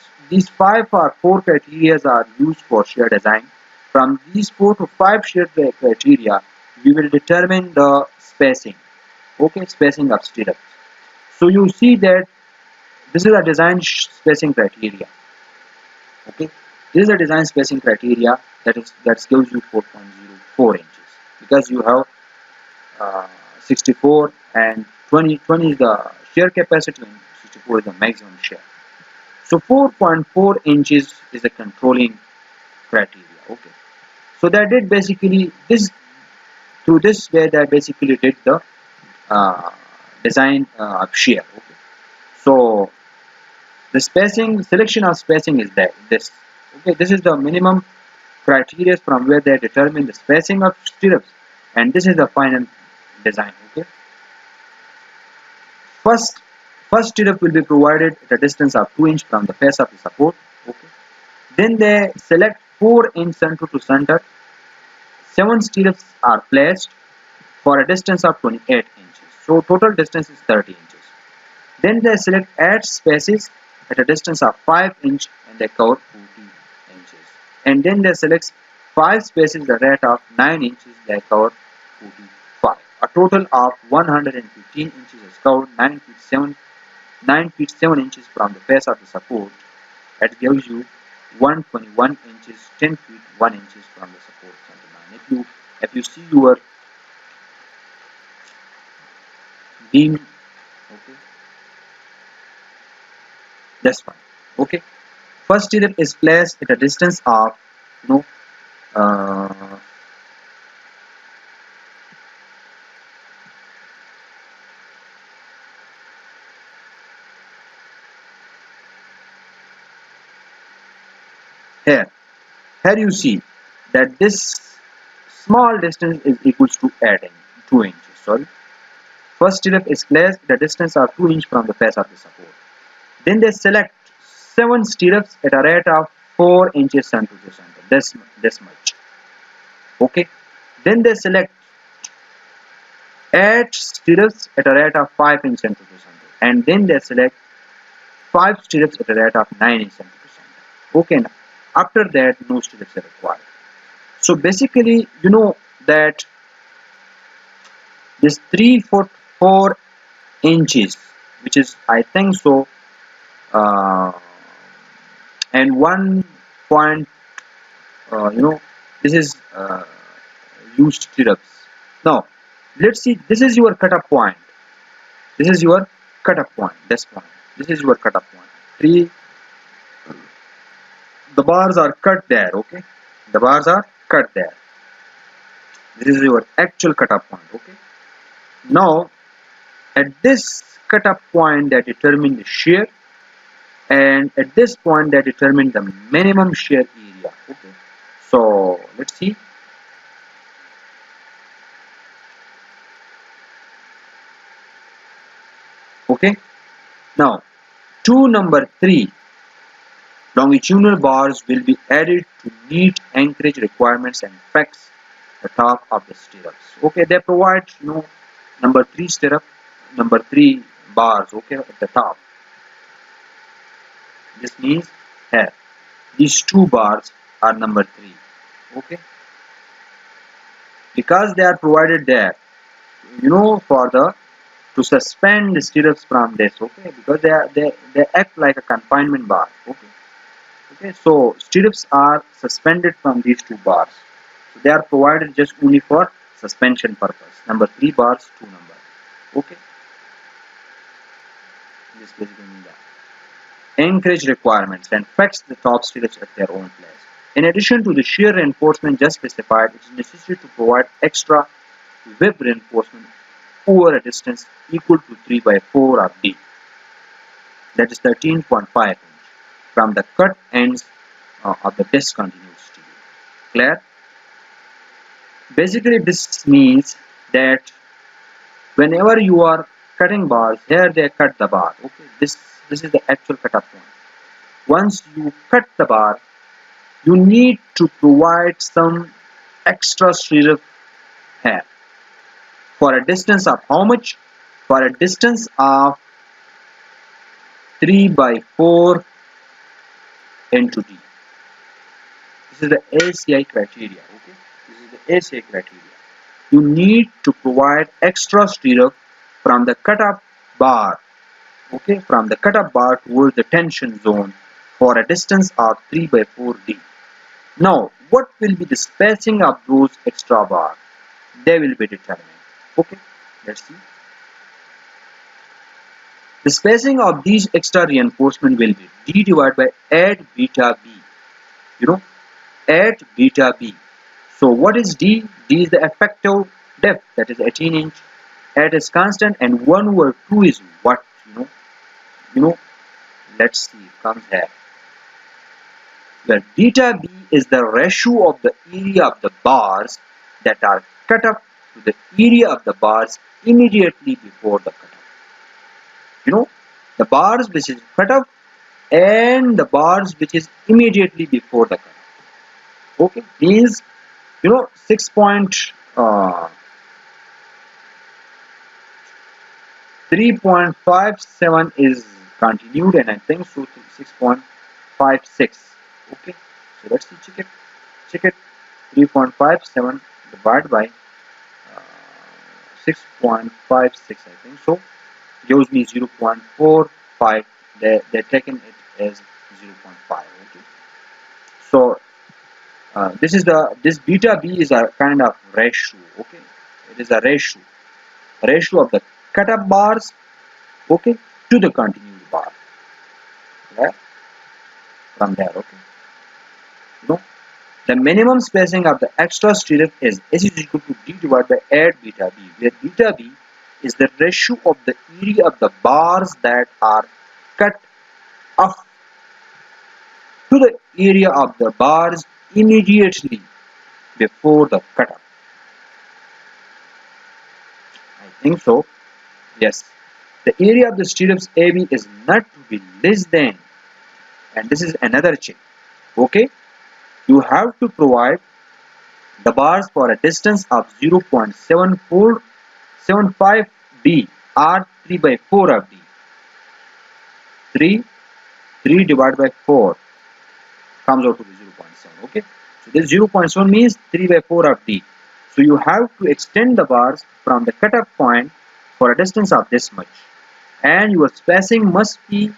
4 criteria are used for shear design. From these 4 to 5 shear criteria, we will determine the spacing. Okay, spacing of stirrups. So you see that This is a design spacing criteria. Okay, this is a design spacing criteria that gives you 4.04 inches because you have 64 and 20 is the shear capacity and 64 is the maximum shear. So 4.4 inches is the controlling criteria. Okay, so that did basically this through this way they basically did the uh, design of shear. Okay, so the spacing selection of spacing is there. This okay, this is the minimum criteria from where they determine the spacing of stirrups, and this is the final design. Okay, first first stirrup will be provided at a distance of 2 inch from the face of the support. Okay, then they select 4 inch center to center. 7 stirrups are placed for a distance of 28 inches. So total distance is 30 inches. Then they select 8 spaces at a distance of 5 inch and they cover 40 inches. And then they select 5 spaces at a rate of 9 inches, they cover 45. A total of 115 inches is covered, 9 feet 7 inches from the face of the support. That gives you 121 inches, 10 feet 1 inches from the support center line. If you see your beam, okay, that's fine. Okay, first stirrup is placed at a distance of you know uh, here. Here you see that this small distance is equals to 2 inches. Sorry, first stirrup is placed at a distance of 2 inch from the face of the support. Then they select 7 stirrups at a rate of 4 inches center to center. This much. Okay. Then they select 8 stirrups at a rate of 5 inch center to center. And then they select 5 stirrups at a rate of 9 inch center to center. Okay. Now, after that, no stirrups are required. So basically, you know that this 3 foot 4 inches, which is I think so, uh, and 1 point, you know, this is used stirrups. Now, let's see. This is your cutoff point. This is your cutoff point. This point. This is your cutoff point. The bars are cut there. Okay, the bars are cut there. This is your actual cutoff point. Okay. Now, at this cutoff point, they determine the shear, and at this point, they determine the minimum shear area. Okay. So let's see. Okay. Now, to number 3, longitudinal bars will be added to meet anchorage requirements and fix the top of the stirrups. Okay, they provide number 3 stirrup, number 3 bars. Okay, at the top. This means here these 2 bars are number 3. Okay, because they are provided there, for the to suspend the stirrups from this. Okay, because they act like a confinement bar. Okay, so stirrups are suspended from these 2 bars. So they are provided just only for suspension purpose. Number 3 bars, 2 number. Okay, this basically means that. Anchorage requirements and fix the top stirrups at their own place. In addition to the shear reinforcement just specified, it is necessary to provide extra web reinforcement over a distance equal to 3 by 4 of D, that is 13.5 inch, from the cut ends of the discontinued steel. Clear? Basically, this means that whenever you are cutting bars, here they cut the bar. Okay, this is the actual cutoff point. Once you cut the bar, you need to provide some extra stirrup here for a distance of how much? For a distance of 3 by 4 into D. This is the ACI criteria. Okay, this is the ACI criteria. You need to provide extra stirrup from the cutoff bar okay, from the cutoff bar towards the tension zone for a distance of 3 by 4d. Now, what will be the spacing of those extra bars? They will be determined. Okay, let's see. The spacing of these extra reinforcement will be d divided by add beta b. You know, add beta b. So what is d? D is the effective depth, that is 18 inch. Add is constant, and 1 over 2 is what? You know. Let's see. Comes here. Where beta b is the ratio of the area of the bars that are cut up to the area of the bars immediately before the cutoff. The bars which is cut up and the bars which is immediately before the cutoff. Okay, means 3.57 is continued, and I think so 6.56. Okay, so let's see, check it. 3.57 divided by 6.56, I think so, gives me 0.45. They're taking it as 0.5. Okay, so this beta b is a kind of ratio. Okay, it is a ratio of the cut-up bars, okay, to the continued bar. Right? From there, okay. The minimum spacing of the extra stirrup is S is equal to D divided by add beta B, where beta B is the ratio of the area of the bars that are cut off to the area of the bars immediately before the cutoff. I think so. Yes. The area of the stirrups AB is not to be less than, and this is another check. Okay. You have to provide the bars for a distance of 0.75 d or 3 by 4 of d. 3 divided by 4 comes out to be 0.7. Okay, so this 0.7 means 3 by 4 of d. So you have to extend the bars from the cutoff point for a distance of this much, and your spacing must be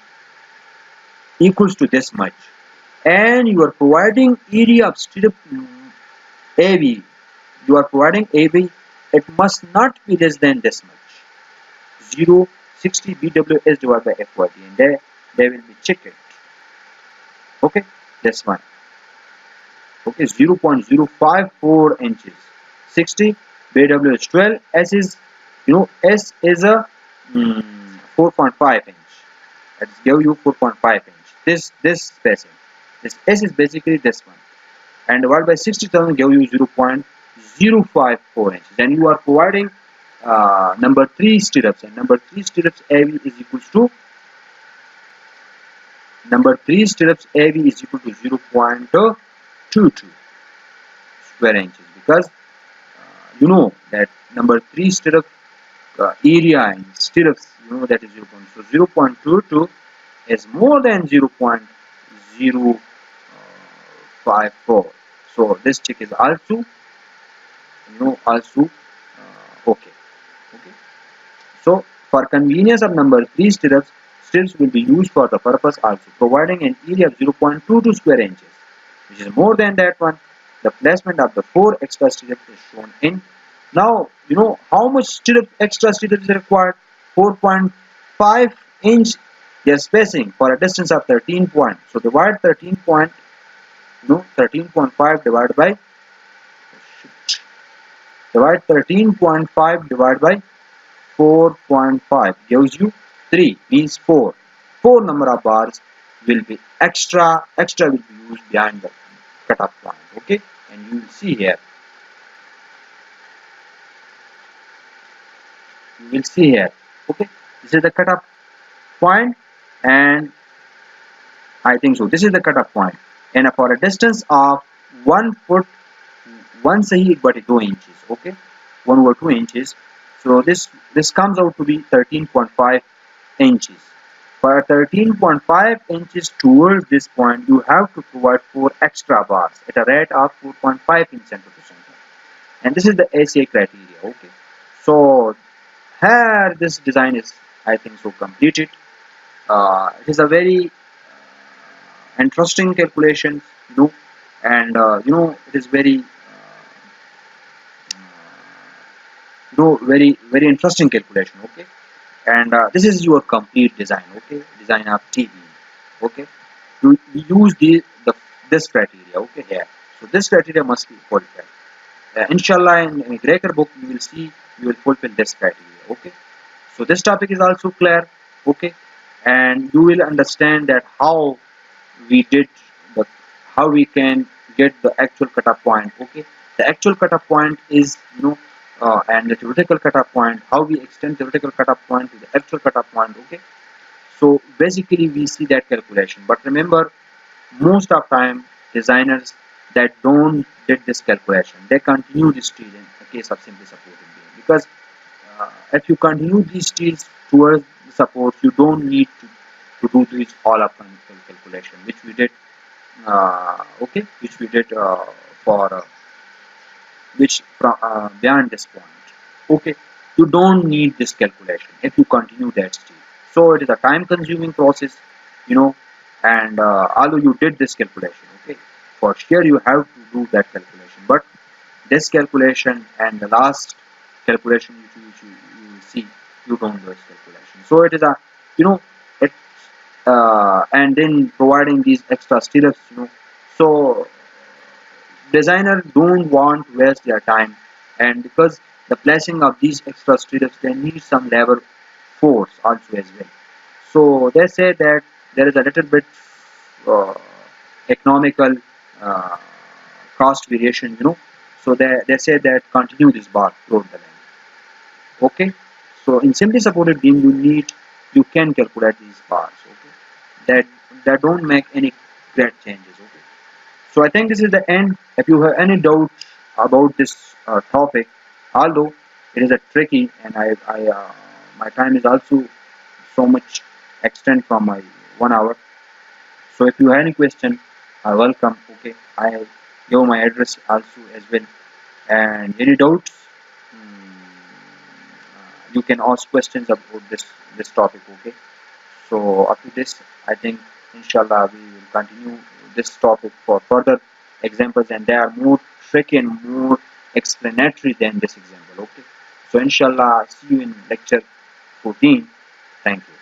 equals to this much, and you are providing area of stirrup AB. You are providing AB. It must not be less than this much. 0.60 BWS divided by FYD, and they will be checked. Okay, this one. Okay, 0.054 inches. 60 BW is 12. S is S is a 4.5 inch. That is give you 4.5 inch. This spacing. This S is basically this one, and divided by 60,000 give you 0.054 inches. Then you are providing number 3 stirrups, and number 3 stirrups AB is equals to 0.22 square inches, because you know that number 3 stirrup area in stirrups, that is 0. So 0.22 is more than 0.054. So this check is also okay. So for convenience of number 3 stirrups will be used for the purpose also, providing an area of 0.22 square inches, which is more than that one. The placement of the 4 extra stirrups is shown in. Now how much extra stirrups is required. 4.5 inch their spacing for a distance of 13 point. So divide 13.5 divided by 4.5 gives you 3, means 4 number of bars will be extra will be used behind the cutoff point. Okay, and you will see here, okay, this is the cutoff point, and I think so this is the cutoff point, and for a distance of 1 foot 1 sahi but 2 inches. Okay, 1 over 2 inches. So this comes out to be 13.5 inches. For 13.5 inches towards this point, you have to provide 4 extra bars at a rate of 4.5 in center to center, and this is the ACA criteria. Okay, so here this design is, I think so, completed. It is a very interesting calculation, and it is very very interesting calculation. Okay, and this is your complete design. Okay, design of TV. Okay, you use the this criteria. Okay, here. So this criteria must be qualified. Inshallah, in a greater book, you will see you will fulfill this criteria. Okay, so this topic is also clear. Okay, and you will understand that how we did the how we can get the actual cutoff point. Okay, the actual cutoff point is and the theoretical cutoff point, how we extend theoretical cutoff point to the actual cutoff point. Okay, so basically we see that calculation, but remember, most of time designers that don't did this calculation, they continue this tree in the case of simply supported beam, because if you continue these trees towards the support, you don't need to do this all up calculation, which we did okay, which we did for which from beyond this point. Okay, you don't need this calculation if you continue that stage. So it is a time consuming process, you know and although you did this calculation, okay, for sure you have to do that calculation, but this calculation and the last calculation you will see, you don't do this calculation. So it is a, you know it and then providing these extra stirrups, so designers don't want to waste their time, and because the placing of these extra stirrups, they need some labor force also as well. So they say that there is a little bit uh, economical uh, cost variation, so they say that continue this bar throughout the line. Okay, so in simply supported beam, you can calculate these bars. Okay, that don't make any great changes. Okay, so I think this is the end. If you have any doubt about this topic, although it is a tricky, and my time is also so much extend from my 1 hour. So if you have any question, I welcome. Okay, I give my address also as well. And any doubts, you can ask questions about this topic. Okay. So up to this, I think inshallah we will continue this topic for further examples, and they are more tricky and more explanatory than this example. Okay. So inshallah, see you in lecture 14. Thank you.